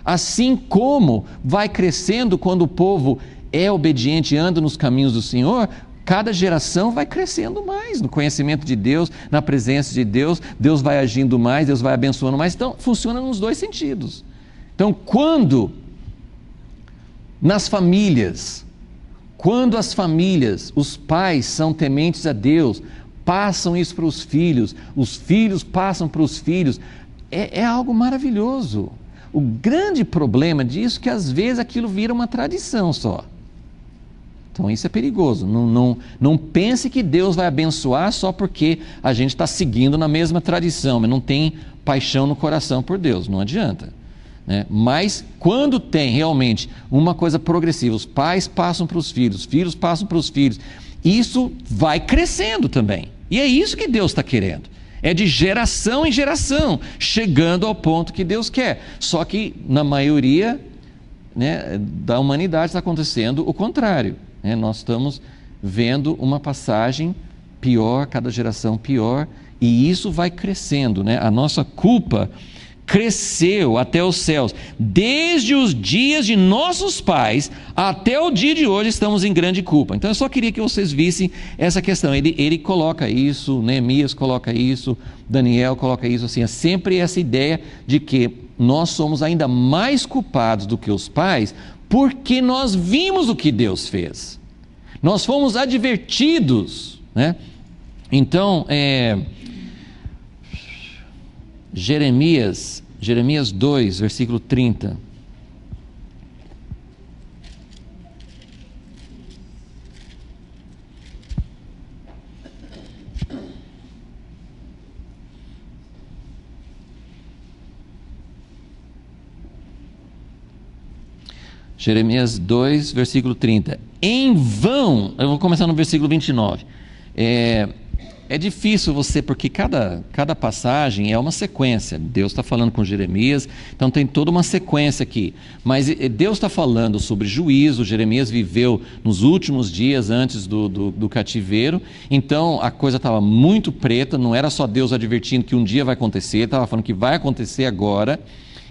assim como vai crescendo quando o povo é obediente e anda nos caminhos do Senhor. Cada geração vai crescendo mais no conhecimento de Deus, na presença de Deus, Deus vai agindo mais, Deus vai abençoando mais. Então funciona nos dois sentidos. Então quando as famílias, os pais são tementes a Deus, passam isso para os filhos passam para os filhos, é algo maravilhoso. O grande problema disso é que às vezes aquilo vira uma tradição só. Então isso é perigoso. Não pense que Deus vai abençoar só porque a gente está seguindo na mesma tradição, mas não tem paixão no coração por Deus, não adianta, né? Mas quando tem realmente uma coisa progressiva, os pais passam para os filhos passam para os filhos, isso vai crescendo também. E é isso que Deus está querendo. É de geração em geração, chegando ao ponto que Deus quer. Só que na maioria, né, da humanidade está acontecendo o contrário, né? Nós estamos vendo uma passagem pior, cada geração pior, e isso vai crescendo, né? A nossa culpa cresceu até os céus, desde os dias de nossos pais até o dia de hoje estamos em grande culpa. Então eu só queria que vocês vissem essa questão. Ele coloca isso, Neemias coloca isso, Daniel coloca isso, assim, é sempre essa ideia de que nós somos ainda mais culpados do que os pais, porque nós vimos o que Deus fez, nós fomos advertidos, né? Então Jeremias 2, versículo 30. Jeremias 2, versículo 30. Em vão, eu vou começar no versículo 29. É difícil porque cada passagem é uma sequência. Deus está falando com Jeremias, então tem toda uma sequência aqui. Mas Deus está falando sobre juízo. Jeremias viveu nos últimos dias antes do cativeiro, então a coisa estava muito preta, não era só Deus advertindo que um dia vai acontecer, estava falando que vai acontecer agora.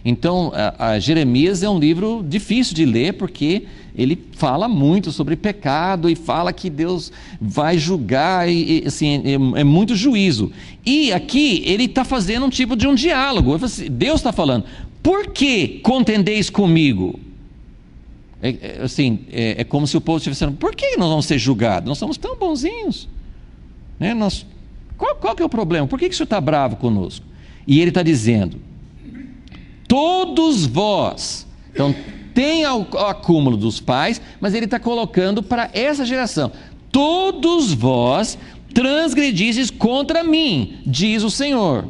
Então, a Jeremias é um livro difícil de ler, porque ele fala muito sobre pecado e fala que Deus vai julgar, e assim, é muito juízo. E aqui ele está fazendo um tipo de um diálogo. Deus está falando, por que contendeis comigo? É como se o povo estivesse dizendo, por que nós vamos ser julgados? Nós somos tão bonzinhos, né? Qual que é o problema? Por que o Senhor está bravo conosco? E ele está dizendo, todos vós. Então tem o acúmulo dos pais, mas ele está colocando para essa geração, todos vós transgredistes contra mim, diz o Senhor.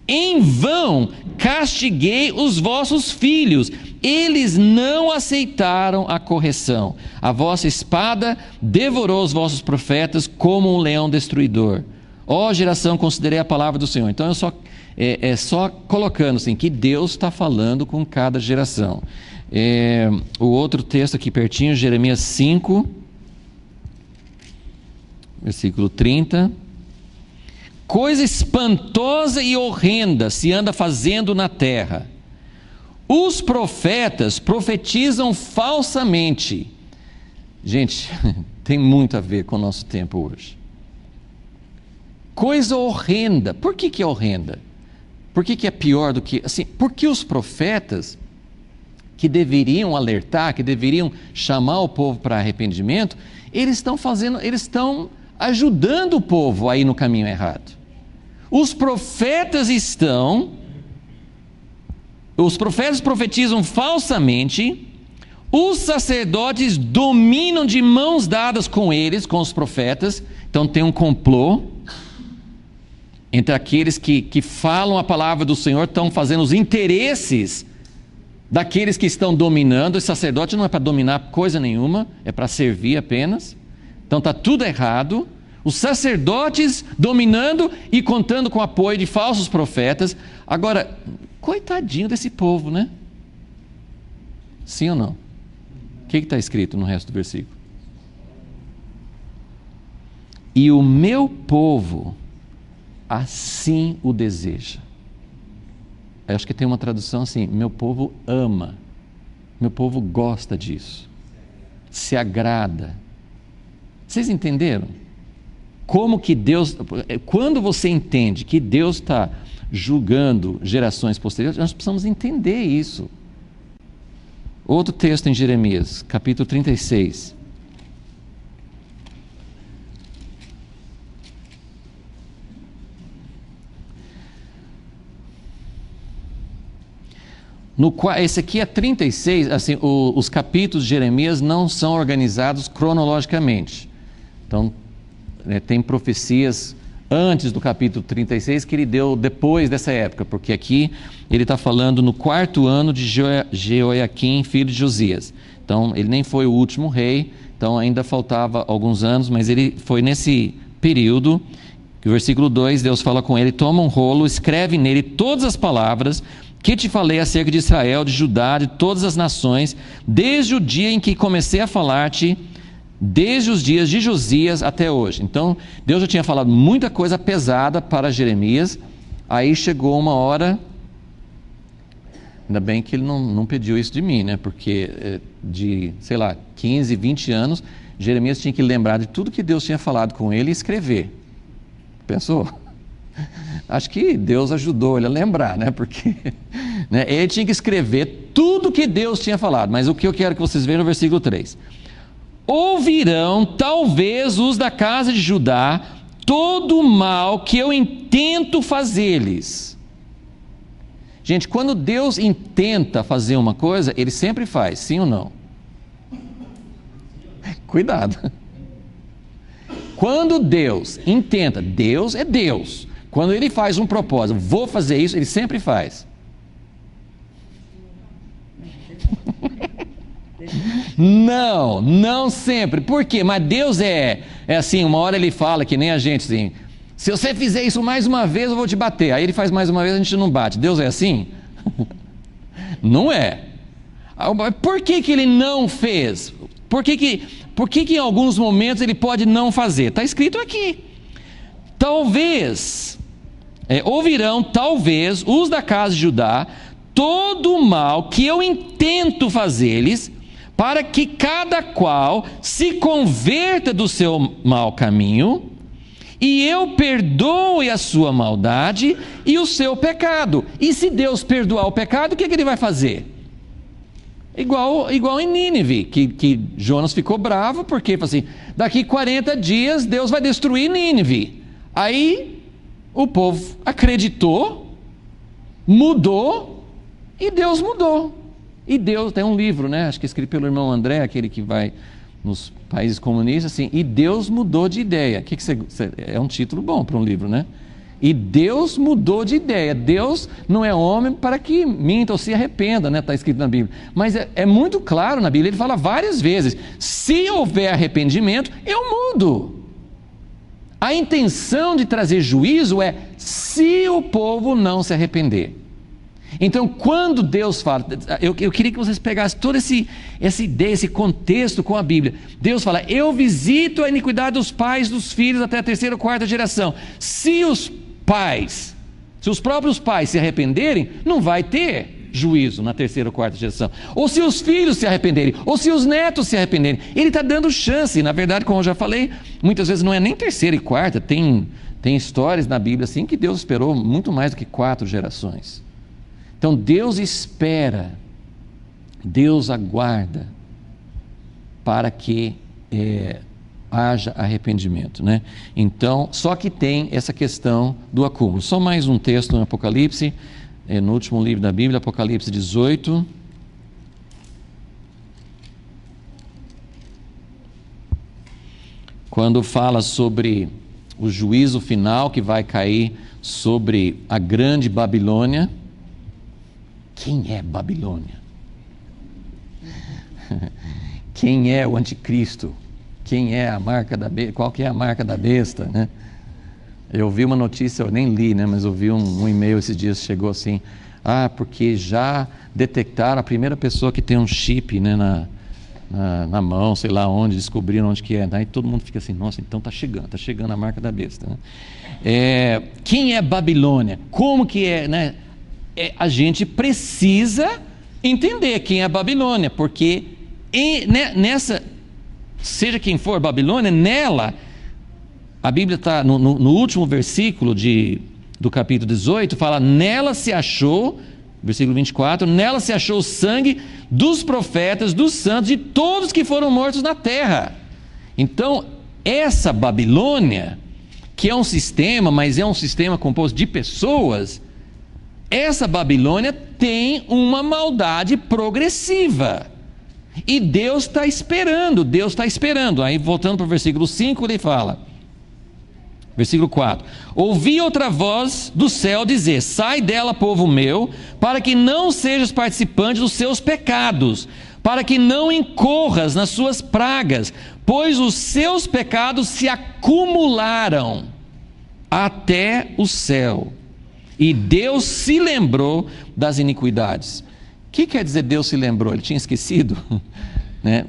Em vão castiguei os vossos filhos, eles não aceitaram a correção. A vossa espada devorou os vossos profetas como um leão destruidor. Ó geração, considerei a palavra do Senhor. Então, só colocando assim, que Deus está falando com cada geração. O outro texto aqui pertinho, Jeremias 5, versículo 30. Coisa espantosa e horrenda se anda fazendo na terra. Os profetas profetizam falsamente. Gente, tem muito a ver com o nosso tempo hoje. Coisa horrenda. Por que é horrenda? Por que é pior do que... Assim, porque os profetas que deveriam alertar, que deveriam chamar o povo para arrependimento, eles estão ajudando o povo a ir no caminho errado. Os profetas profetizam falsamente, os sacerdotes dominam de mãos dadas com eles, com os profetas. Então tem um complô entre aqueles que falam a palavra do Senhor, estão fazendo os interesses daqueles que estão dominando. O sacerdote não é para dominar coisa nenhuma, é para servir apenas. Então está tudo errado. Os sacerdotes dominando e contando com o apoio de falsos profetas. Agora, coitadinho desse povo, né? Sim ou não? O que está escrito no resto do versículo? E o meu povo assim o deseja. Eu acho que tem uma tradução assim: meu povo ama, meu povo gosta disso, se agrada. Vocês entenderam? Como que Deus, quando você entende que Deus está julgando gerações posteriores, nós precisamos entender isso. Outro texto em Jeremias, capítulo 36. Esse aqui é 36, assim, os capítulos de Jeremias não são organizados cronologicamente. Então, tem profecias antes do capítulo 36 que ele deu depois dessa época, porque aqui ele está falando no 4º ano de Jeoiaquim, filho de Josias. Então, ele nem foi o último rei, então ainda faltava alguns anos, mas ele foi nesse período. No versículo 2, Deus fala com ele: toma um rolo, escreve nele todas as palavras que te falei acerca de Israel, de Judá, de todas as nações, desde o dia em que comecei a falar-te, desde os dias de Josias até hoje. Então, Deus já tinha falado muita coisa pesada para Jeremias. Aí chegou uma hora, ainda bem que ele não pediu isso de mim, né? Porque de, 15, 20 anos, Jeremias tinha que lembrar de tudo que Deus tinha falado com ele e escrever. Pensou? Acho que Deus ajudou ele a lembrar, né? Porque ele tinha que escrever tudo que Deus tinha falado. Mas o que eu quero que vocês vejam no versículo 3: ouvirão talvez os da casa de Judá todo o mal que eu intento fazer-lhes. Gente, quando Deus intenta fazer uma coisa, Ele sempre faz, sim ou não? Cuidado. Quando Deus intenta, Deus é Deus. Quando Ele faz um propósito, vou fazer isso, Ele sempre faz. Não sempre. Por quê? Mas Deus é assim, uma hora Ele fala que nem a gente assim: se você fizer isso mais uma vez eu vou te bater. Aí Ele faz mais uma vez, a gente não bate. Deus é assim? Não é. Por que Ele não fez? Por que em alguns momentos Ele pode não fazer? Está escrito aqui: talvez ouvirão talvez os da casa de Judá todo o mal que eu intento fazer-lhes, para que cada qual se converta do seu mau caminho, e eu perdoe a sua maldade e o seu pecado. E se Deus perdoar o pecado, o que Ele vai fazer? Igual em Nínive, que Jonas ficou bravo, porque falou assim: daqui 40 dias Deus vai destruir Nínive. Aí o povo acreditou, mudou, e Deus mudou. E Deus, tem um livro, né? Acho que é escrito pelo irmão André, aquele que vai nos países comunistas, assim: e Deus mudou de ideia. É um título bom para um livro, né? E Deus mudou de ideia. Deus não é homem para que minta ou se arrependa, né? Está escrito na Bíblia. Mas é muito claro na Bíblia, ele fala várias vezes: se houver arrependimento, eu mudo. A intenção de trazer juízo é se o povo não se arrepender. Então, quando Deus fala, eu queria que vocês pegassem toda essa ideia, esse contexto com a Bíblia. Deus fala, eu visito a iniquidade dos pais, dos filhos, até a terceira ou quarta geração. Se os próprios pais se arrependerem, não vai ter juízo na terceira ou quarta geração. Ou se os filhos se arrependerem, ou se os netos se arrependerem. Ele está dando chance. Na verdade, como eu já falei, muitas vezes não é nem terceira e quarta. Tem histórias na Bíblia assim que Deus esperou muito mais do que 4 gerações. Então Deus espera, Deus aguarda para que haja arrependimento, né? Então, só que tem essa questão do acúmulo. Só mais um texto no Apocalipse, no último livro da Bíblia, Apocalipse 18. Quando fala sobre o juízo final que vai cair sobre a grande Babilônia. Quem é Babilônia? Quem é o anticristo? Quem é a marca da besta? Qual que é a marca da besta, né? Eu vi uma notícia, eu nem li, né? Mas eu vi um e-mail esses dias, chegou assim, porque já detectaram a primeira pessoa que tem um chip, né, na mão, sei lá onde, descobriram onde que é. Daí todo mundo fica assim, nossa, então está chegando a marca da besta, né? Quem é Babilônia? Como que é, né? A gente precisa entender quem é a Babilônia, porque nessa, seja quem for a Babilônia, nela, a Bíblia está no último versículo do capítulo 18, fala, nela se achou, versículo 24, nela se achou o sangue dos profetas, dos santos, de todos que foram mortos na terra. Então, essa Babilônia, que é um sistema, mas é um sistema composto de pessoas, essa Babilônia tem uma maldade progressiva. E Deus está esperando. Aí voltando para o versículo 5, ele fala, versículo 4, ouvi outra voz do céu dizer, sai dela, povo meu, para que não sejas participante dos seus pecados, para que não incorras nas suas pragas, pois os seus pecados se acumularam até o céu. E Deus se lembrou das iniquidades. O que quer dizer Deus se lembrou? Ele tinha esquecido? Né?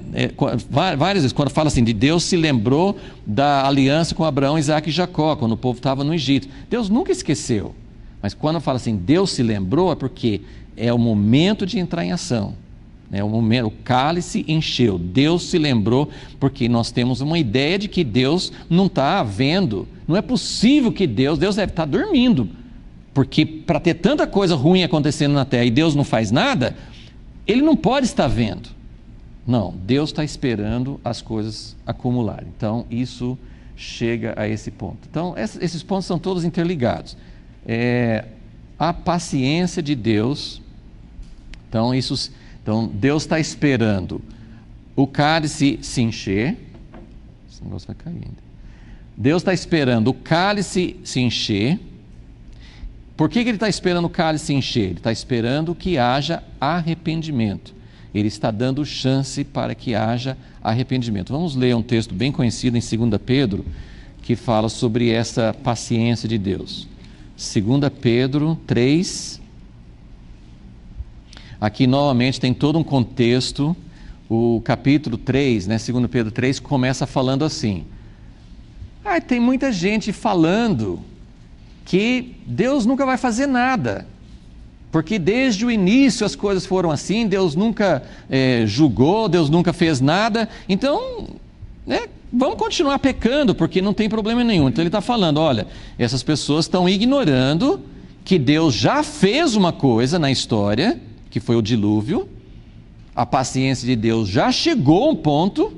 Várias vezes, quando fala assim, de Deus se lembrou da aliança com Abraão, Isaac e Jacó, quando o povo estava no Egito. Deus nunca esqueceu. Mas quando fala assim, Deus se lembrou, é porque é o momento de entrar em ação. O cálice encheu. Deus se lembrou, porque nós temos uma ideia de que Deus não está vendo. Não é possível que Deus deve estar dormindo. Porque para ter tanta coisa ruim acontecendo na terra e Deus não faz nada, Ele não pode estar vendo. Não, Deus está esperando as coisas acumularem. Então, isso chega a esse ponto. Então, esses pontos são todos interligados. A paciência de Deus. Então, Deus está esperando o cálice se encher. Esse negócio vai cair ainda. Deus está esperando o cálice se encher. Por que Ele está esperando o cálice se encher? Ele está esperando que haja arrependimento. Ele está dando chance para que haja arrependimento. Vamos ler um texto bem conhecido em 2 Pedro, que fala sobre essa paciência de Deus. 2 Pedro 3. Aqui novamente tem todo um contexto. O capítulo 3, né, 2 Pedro 3, começa falando assim. Tem muita gente falando que Deus nunca vai fazer nada, porque desde o início as coisas foram assim, Deus nunca julgou, Deus nunca fez nada, então, vamos continuar pecando, porque não tem problema nenhum. Então ele está falando, olha, essas pessoas estão ignorando que Deus já fez uma coisa na história, que foi o dilúvio, a paciência de Deus já chegou a um ponto,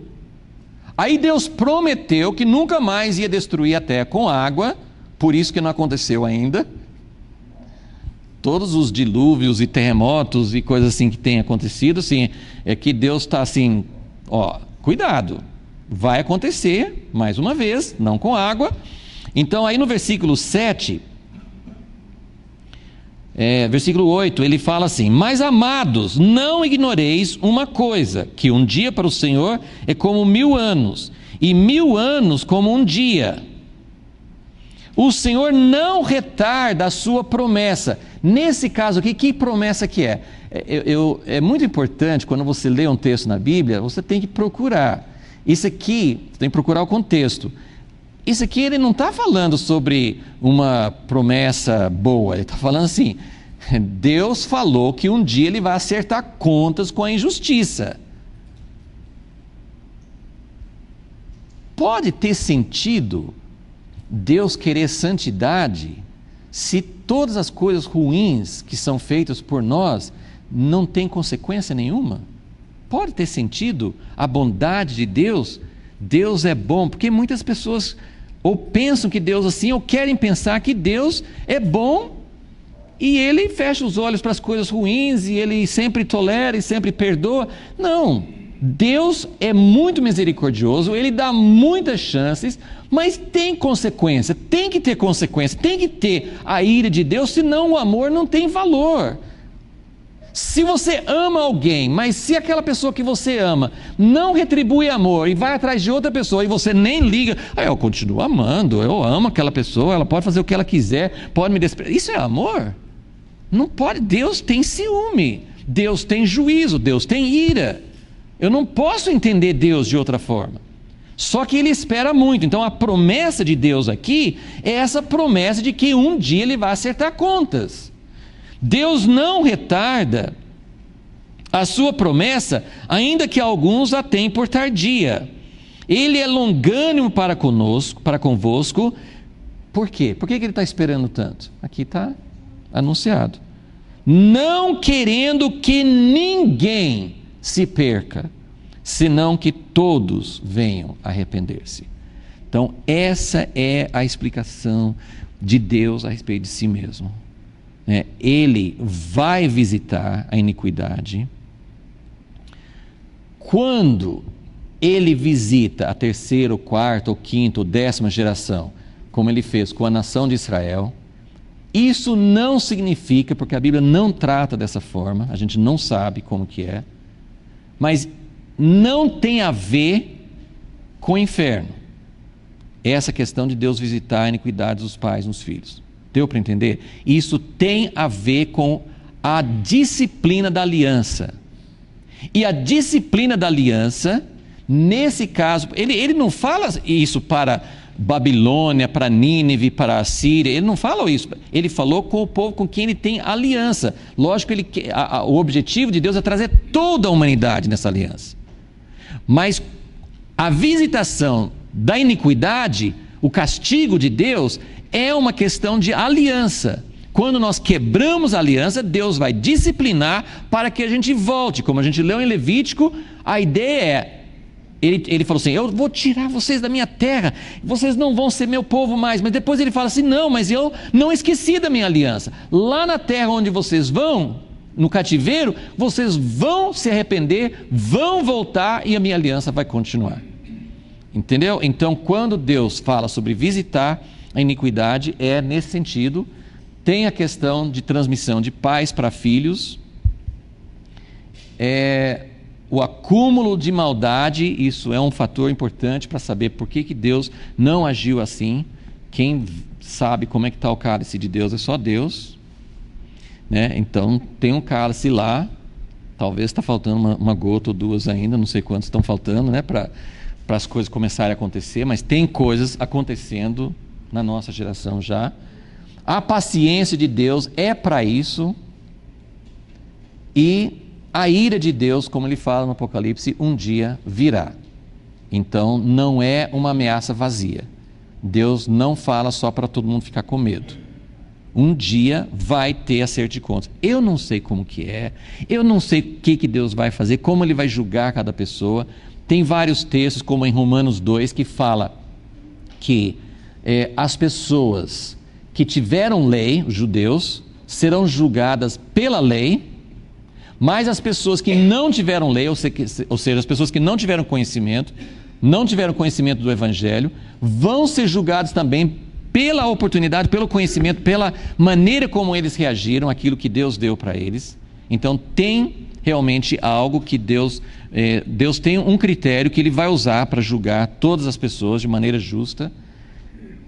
aí Deus prometeu que nunca mais ia destruir a terra com água, por isso que não aconteceu ainda. Todos os dilúvios e terremotos e coisas assim que têm acontecido, assim, é que Deus está assim, cuidado, vai acontecer, mais uma vez, não com água. Então aí no versículo 7, versículo 8, ele fala assim, mas amados, não ignoreis uma coisa, que um dia para o Senhor é como 1000 anos, e 1000 anos como um dia. O Senhor não retarda a sua promessa. Nesse caso aqui, que promessa que é? É muito importante, quando você lê um texto na Bíblia, você tem que procurar. Isso aqui, você tem que procurar o contexto. Isso aqui ele não está falando sobre uma promessa boa. Ele está falando assim, Deus falou que um dia ele vai acertar contas com a injustiça. Pode ter sentido Deus querer santidade se todas as coisas ruins que são feitas por nós não têm consequência nenhuma? Pode ter sentido a bondade de Deus? Deus é bom, porque muitas pessoas ou pensam que Deus assim, ou querem pensar que Deus é bom e Ele fecha os olhos para as coisas ruins e Ele sempre tolera e sempre perdoa. Não, Deus é muito misericordioso, Ele dá muitas chances, mas tem consequência, tem que ter consequência, tem que ter a ira de Deus, senão o amor não tem valor. Se você ama alguém, mas se aquela pessoa que você ama não retribui amor e vai atrás de outra pessoa e você nem liga, eu continuo amando, eu amo aquela pessoa, ela pode fazer o que ela quiser, pode me desprezar. Isso é amor? Não pode. Deus tem ciúme, Deus tem juízo, Deus tem ira. Eu não posso entender Deus de outra forma. Só que Ele espera muito. Então a promessa de Deus aqui é essa promessa de que um dia Ele vai acertar contas. Deus não retarda a sua promessa, ainda que alguns a tenham por tardia. Ele é longânimo para convosco. Por quê? Por que Ele está esperando tanto? Aqui está anunciado. Não querendo que ninguém se perca, senão que todos venham arrepender-se. Então essa é a explicação de Deus a respeito de si mesmo. Ele vai visitar a iniquidade. Quando Ele visita a terceira, ou quarta, ou quinta, ou 10ª geração, como Ele fez com a nação de Israel, isso não significa, porque a Bíblia não trata dessa forma, a gente não sabe como que é, mas não tem a ver com o inferno. Essa questão de Deus visitar a iniquidade dos pais nos filhos. Deu para entender? Isso tem a ver com a disciplina da aliança. E a disciplina da aliança, nesse caso, ele não fala isso para Babilônia, para Nínive, para a Síria, ele não fala isso. Ele falou com o povo com quem ele tem aliança. Lógico, o objetivo de Deus é trazer toda a humanidade nessa aliança. Mas a visitação da iniquidade, o castigo de Deus, é uma questão de aliança. Quando nós quebramos a aliança, Deus vai disciplinar para que a gente volte. Como a gente leu em Levítico, a ideia é, ele falou assim, eu vou tirar vocês da minha terra, vocês não vão ser meu povo mais. Mas depois ele fala assim, não, mas eu não esqueci da minha aliança. Lá na terra onde vocês vão, no cativeiro, vocês vão se arrepender, vão voltar e a minha aliança vai continuar. Entendeu? Então, quando Deus fala sobre visitar a iniquidade, é nesse sentido. Tem a questão de transmissão de pais para filhos, o acúmulo de maldade, isso é um fator importante para saber por que Deus não agiu assim. Quem sabe como é que está o cálice de Deus é só Deus, né? Então tem um cálice lá, talvez está faltando uma gota ou duas ainda, não sei quantos estão faltando, né, para as coisas começarem a acontecer, mas tem coisas acontecendo na nossa geração já. A paciência de Deus é para isso, e a ira de Deus, como ele fala no Apocalipse, um dia virá. Então não é uma ameaça vazia. Deus não fala só para todo mundo ficar com medo. Um dia vai ter acerto de contas. Eu não sei como que é, eu não sei o que Deus vai fazer, como Ele vai julgar cada pessoa. Tem vários textos, como em Romanos 2, que fala que as pessoas que tiveram lei, os judeus, serão julgadas pela lei, mas as pessoas que não tiveram lei, ou seja, as pessoas que não tiveram conhecimento do Evangelho, vão ser julgadas também pela oportunidade, pelo conhecimento, pela maneira como eles reagiram àquilo que Deus deu para eles. Então tem realmente algo que Deus tem um critério que Ele vai usar para julgar todas as pessoas de maneira justa.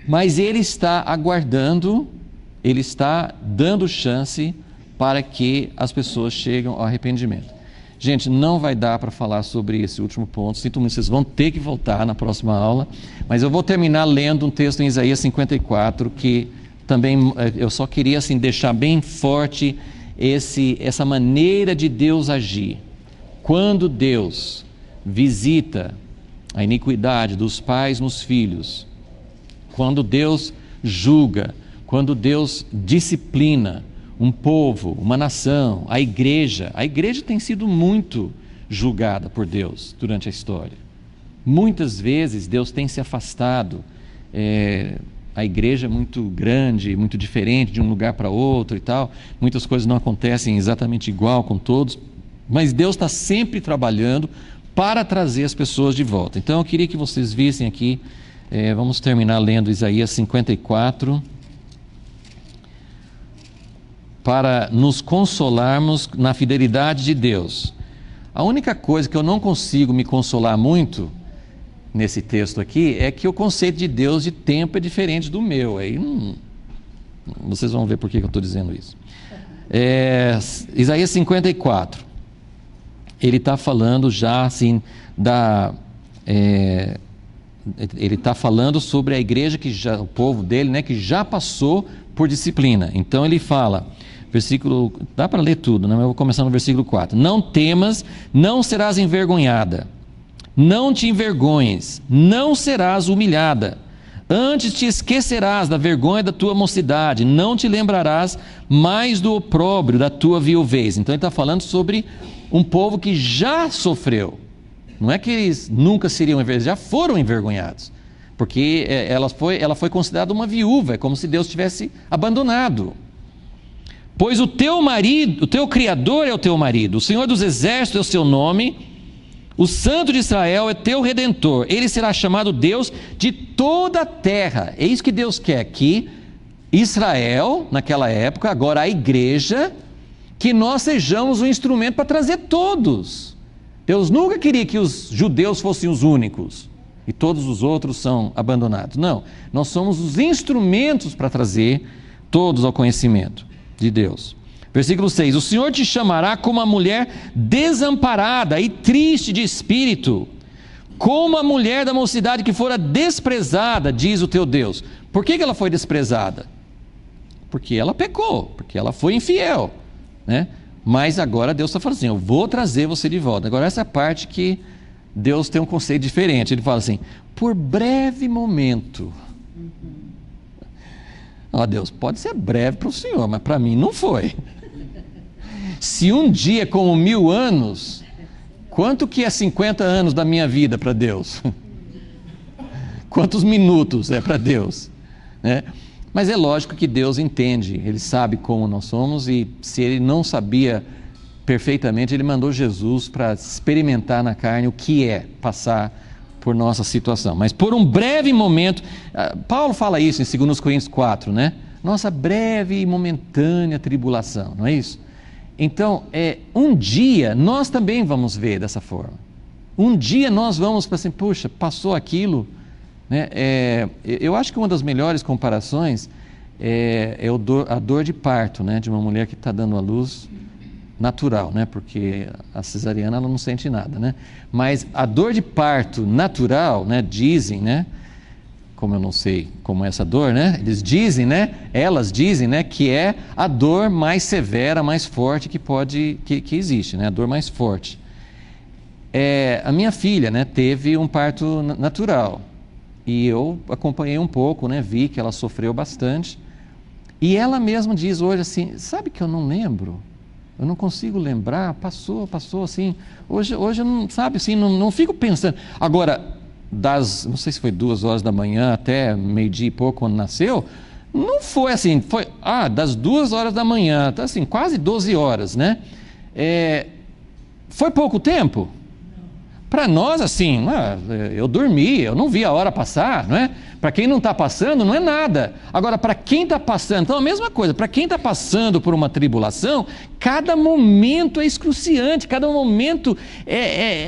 Mas ele está aguardando, ele está dando chance para que as pessoas cheguem ao arrependimento. Gente, não vai dar para falar sobre esse último ponto, sinto muito, vocês vão ter que voltar na próxima aula, mas eu vou terminar lendo um texto em Isaías 54, que também eu só queria assim, deixar bem forte essa maneira de Deus agir. Quando Deus visita a iniquidade dos pais nos filhos, quando Deus julga, quando Deus disciplina um povo, uma nação, a igreja tem sido muito julgada por Deus durante a história. Muitas vezes Deus tem se afastado, a igreja é muito grande, muito diferente de um lugar para outro e tal, muitas coisas não acontecem exatamente igual com todos, mas Deus está sempre trabalhando para trazer as pessoas de volta. Então eu queria que vocês vissem aqui, vamos terminar lendo Isaías 54, para nos consolarmos na fidelidade de Deus. A única coisa que eu não consigo me consolar muito nesse texto aqui é que o conceito de Deus de tempo é diferente do meu. Aí vocês vão ver por que eu estou dizendo isso. Isaías 54, ele está falando já assim ele está falando sobre a igreja o povo dele, né, que já passou por disciplina. Então ele fala, versículo, dá para ler tudo, né? Eu vou começar no versículo 4. Não temas, não serás envergonhada, não te envergonhes, não serás humilhada. Antes te esquecerás da vergonha da tua mocidade, não te lembrarás mais do opróbrio da tua viuvez. Então ele está falando sobre um povo que já sofreu. Não é que eles nunca seriam envergonhados, já foram envergonhados. Porque ela foi considerada uma viúva, é como se Deus tivesse abandonado. Pois o teu marido, o teu Criador é o teu marido, o Senhor dos Exércitos é o seu nome, o Santo de Israel é teu Redentor, ele será chamado Deus de toda a terra. É isso que Deus quer, que Israel, naquela época, agora a igreja, que nós sejamos um instrumento para trazer todos. Deus nunca queria que os judeus fossem os únicos e todos os outros são abandonados. Não, nós somos os instrumentos para trazer todos ao conhecimento de Deus. Versículo 6, o Senhor te chamará como a mulher desamparada e triste de espírito, como a mulher da mocidade que fora desprezada, diz o teu Deus. Por que ela foi desprezada? Porque ela pecou, porque ela foi infiel, né? Mas agora Deus está falando assim, eu vou trazer você de volta. Agora essa é a parte que Deus tem um conceito diferente. Ele fala assim, por breve momento. Deus, pode ser breve para o Senhor, mas para mim não foi. Se um dia é como 1000 anos, quanto que é 50 anos da minha vida para Deus? Quantos minutos é para Deus? Né? Mas é lógico que Deus entende, Ele sabe como nós somos, e se Ele não sabia perfeitamente, Ele mandou Jesus para experimentar na carne o que é passar por nossa situação. Mas por um breve momento, Paulo fala isso em 2 Coríntios 4, né? Nossa breve e momentânea tribulação, não é isso? Então, um dia nós também vamos ver dessa forma. Um dia nós vamos para assim, puxa, passou aquilo, né? Eu acho que uma das melhores comparações é a dor de parto, né? De uma mulher que está dando à luz natural, né? Porque a cesariana ela não sente nada, né? Mas a dor de parto natural, né? Dizem, né? Como eu não sei como é essa dor, né? Elas dizem, né? Que é a dor mais severa, mais forte que existe, né? A dor mais forte. A minha filha, né? Teve um parto natural e eu acompanhei um pouco, né? Vi que ela sofreu bastante e ela mesma diz hoje assim, sabe que eu não lembro? Eu não consigo lembrar, passou assim, hoje eu não, sabe assim, não fico pensando. Agora, não sei se foi 2 horas da manhã até meio-dia e pouco quando nasceu, não foi assim, foi das 2 horas da manhã, tá assim, quase 12 horas, né? Foi pouco tempo? Para nós, assim, eu dormi, eu não vi a hora passar, não é? Para quem não está passando, não é nada. Agora, para quem está passando, então a mesma coisa, para quem está passando por uma tribulação, cada momento é excruciante, cada momento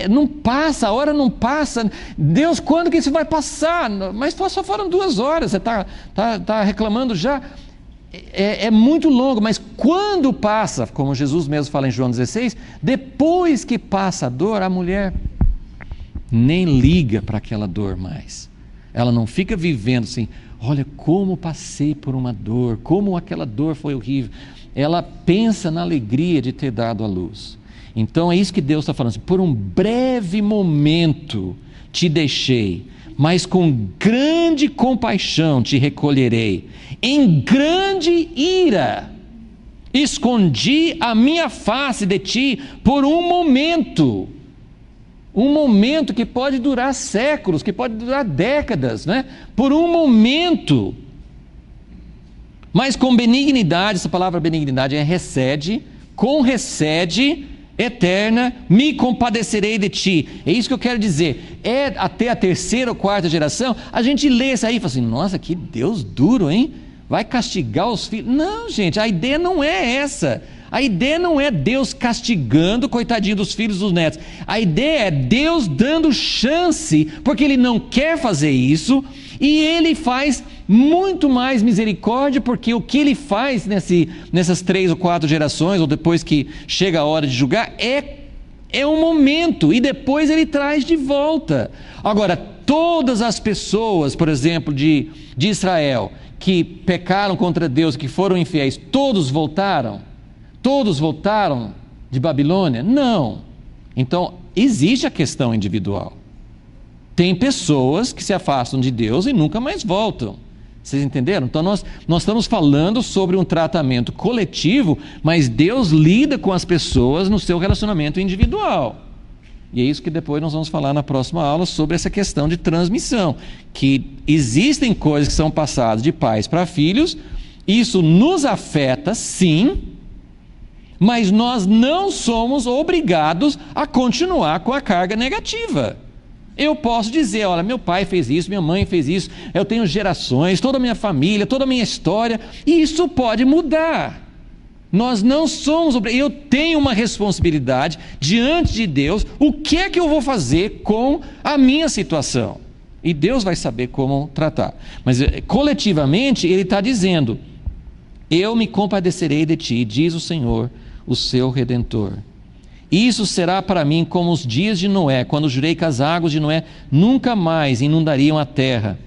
não passa, a hora não passa. Deus, quando que isso vai passar? Mas só foram 2 horas, você está reclamando já. É muito longo, mas quando passa, como Jesus mesmo fala em João 16, depois que passa a dor, a mulher nem liga para aquela dor mais. Ela não fica vivendo assim, olha como passei por uma dor, como aquela dor foi horrível. Ela pensa na alegria de ter dado à luz. Então é isso que Deus está falando, assim, por um breve momento te deixei, mas com grande compaixão te recolherei. Em grande ira escondi a minha face de ti por um momento. Um momento que pode durar séculos, que pode durar décadas, né? Por um momento. Mas com benignidade, essa palavra benignidade é recede, com recede eterna, me compadecerei de ti. É isso que eu quero dizer. Até a 3ª ou 4ª geração, a gente lê isso aí e fala assim, nossa, que Deus duro, hein? Vai castigar os filhos. Não, gente, a ideia não é essa. A ideia não é Deus castigando, coitadinho dos filhos dos netos. A ideia é Deus dando chance, porque Ele não quer fazer isso, e Ele faz muito mais misericórdia, porque o que Ele faz nessas 3 ou 4 gerações, ou depois que chega a hora de julgar, é um momento, e depois Ele traz de volta. Agora, todas as pessoas, por exemplo, de Israel, que pecaram contra Deus, que foram infiéis, todos voltaram? Todos voltaram de Babilônia? Não. Então, existe a questão individual. Tem pessoas que se afastam de Deus e nunca mais voltam. Vocês entenderam? Então, nós estamos falando sobre um tratamento coletivo, mas Deus lida com as pessoas no seu relacionamento individual. E é isso que depois nós vamos falar na próxima aula, sobre essa questão de transmissão. Que existem coisas que são passadas de pais para filhos, isso nos afeta, sim, mas nós não somos obrigados a continuar com a carga negativa. Eu posso dizer, olha, meu pai fez isso, minha mãe fez isso, eu tenho gerações, toda a minha família, toda a minha história, e isso pode mudar. Nós não somos obrigados, eu tenho uma responsabilidade diante de Deus, o que é que eu vou fazer com a minha situação? E Deus vai saber como tratar. Mas coletivamente Ele está dizendo, eu me compadecerei de ti, diz o Senhor, o seu Redentor. Isso será para mim como os dias de Noé, quando jurei que as águas de Noé nunca mais inundariam a terra.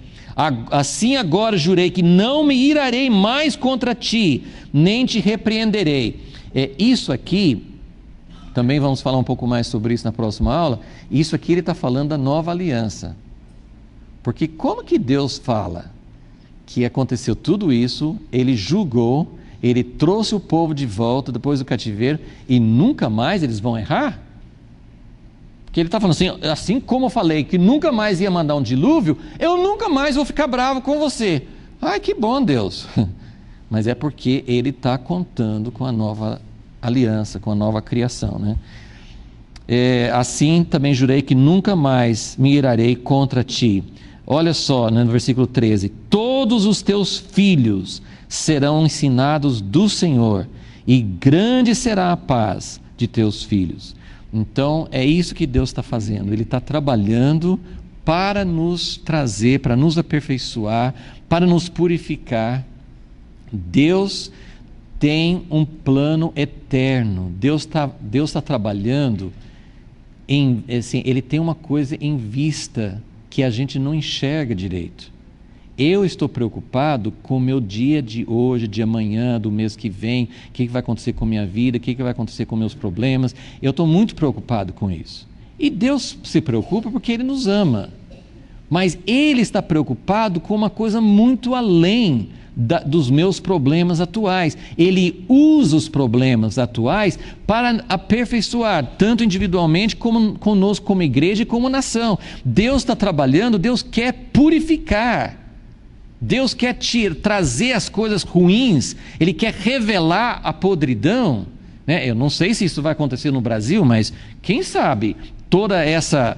Assim agora jurei que não me irarei mais contra ti, nem te repreenderei. Isso aqui, também vamos falar um pouco mais sobre isso na próxima aula. Isso aqui ele está falando da nova aliança. Porque como que Deus fala que aconteceu tudo isso, Ele julgou, Ele trouxe o povo de volta depois do cativeiro e nunca mais eles vão errar? Porque Ele está falando assim como eu falei que nunca mais ia mandar um dilúvio, eu nunca mais vou ficar bravo com você. Ai, que bom, Deus. Mas é porque Ele está contando com a nova aliança, com a nova criação, né? Assim também jurei que nunca mais me irarei contra ti. Olha só, né, no versículo 13: todos os teus filhos serão ensinados do Senhor, e grande será a paz de teus filhos. Então é isso que Deus está fazendo. Ele está trabalhando para nos trazer, para nos aperfeiçoar, para nos purificar. Deus tem um plano eterno. Deus está trabalhando Ele tem uma coisa em vista que a gente não enxerga direito. Eu estou preocupado com o meu dia de hoje, de amanhã, do mês que vem, o que vai acontecer com a minha vida, o que vai acontecer com meus problemas. Eu estou muito preocupado com isso. E Deus se preocupa porque Ele nos ama. Mas Ele está preocupado com uma coisa muito além dos meus problemas atuais. Ele usa os problemas atuais para aperfeiçoar, tanto individualmente como conosco como igreja e como nação. Deus está trabalhando, Deus quer purificar, Deus quer trazer as coisas ruins, Ele quer revelar a podridão, né? Eu não sei se isso vai acontecer no Brasil, mas quem sabe toda essa,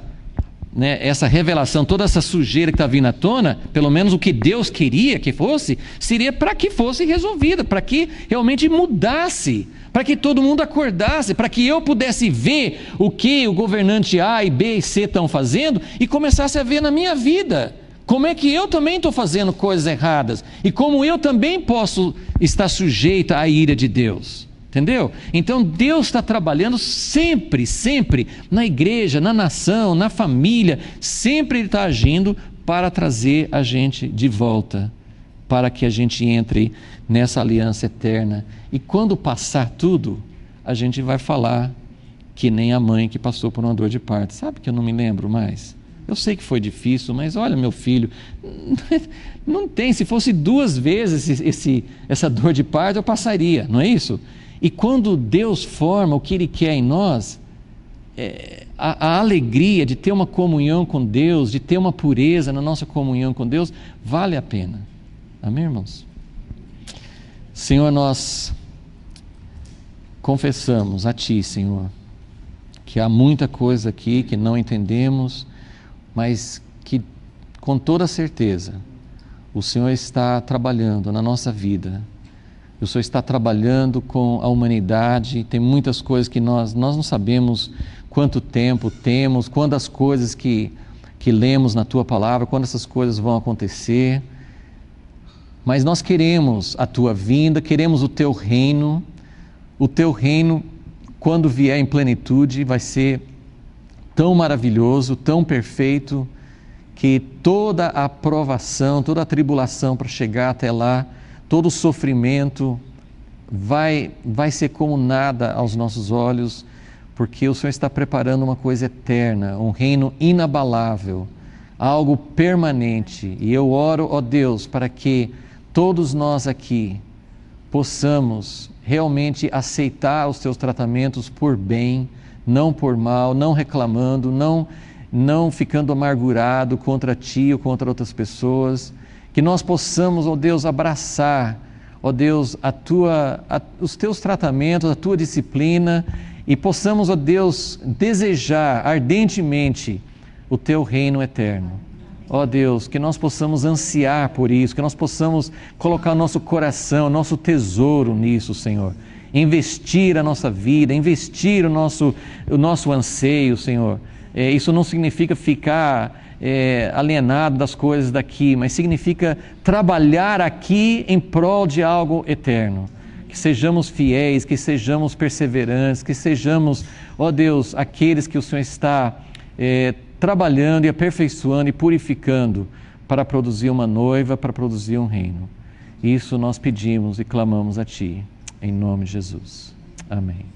né, essa revelação, toda essa sujeira que está vindo à tona, pelo menos o que Deus queria que fosse, seria para que fosse resolvida, para que realmente mudasse, para que todo mundo acordasse, para que eu pudesse ver o que o governante A e B e C estão fazendo e começasse a ver na minha vida. Como é que eu também estou fazendo coisas erradas e como eu também posso estar sujeito à ira de Deus. Entendeu? Então Deus está trabalhando sempre, sempre na igreja, na nação, na família, sempre Ele está agindo para trazer a gente de volta, para que a gente entre nessa aliança eterna. E quando passar tudo, a gente vai falar que nem a mãe que passou por uma dor de parto. Sabe que eu não me lembro mais? Eu sei que foi difícil, mas olha, meu filho, não tem, se fosse 2 vezes essa dor de parto, eu passaria, não é isso? E quando Deus forma o que Ele quer em nós, a alegria de ter uma comunhão com Deus, de ter uma pureza na nossa comunhão com Deus, vale a pena. Amém, irmãos? Senhor, nós confessamos a Ti, Senhor, que há muita coisa aqui que não entendemos, mas que com toda certeza o Senhor está trabalhando na nossa vida. O Senhor está trabalhando com a humanidade. Tem muitas coisas que nós não sabemos quanto tempo temos, quando as coisas que lemos na Tua Palavra, quando essas coisas vão acontecer. Mas nós queremos a Tua vinda, queremos o Teu reino. O Teu reino, quando vier em plenitude, vai ser tão maravilhoso, tão perfeito, que toda a provação, toda a tribulação para chegar até lá, todo o sofrimento vai ser como nada aos nossos olhos, porque o Senhor está preparando uma coisa eterna, um reino inabalável, algo permanente. E eu oro, ó Deus, para que todos nós aqui possamos realmente aceitar os Teus tratamentos por bem, não por mal, não reclamando, não ficando amargurado contra Ti ou contra outras pessoas. Que nós possamos, ó Deus, abraçar, ó Deus, os Teus tratamentos, a Tua disciplina, e possamos, ó Deus, desejar ardentemente o Teu reino eterno. Ó Deus, que nós possamos ansiar por isso, que nós possamos colocar nosso coração, nosso tesouro nisso, Senhor. Investir a nossa vida, investir o nosso anseio, Senhor. Isso não significa ficar alienado das coisas daqui, mas significa trabalhar aqui em prol de algo eterno. Que sejamos fiéis, que sejamos perseverantes, que sejamos, ó Deus, aqueles que o Senhor está trabalhando e aperfeiçoando e purificando para produzir uma noiva, para produzir um reino. Isso nós pedimos e clamamos a Ti, em nome de Jesus. Amém.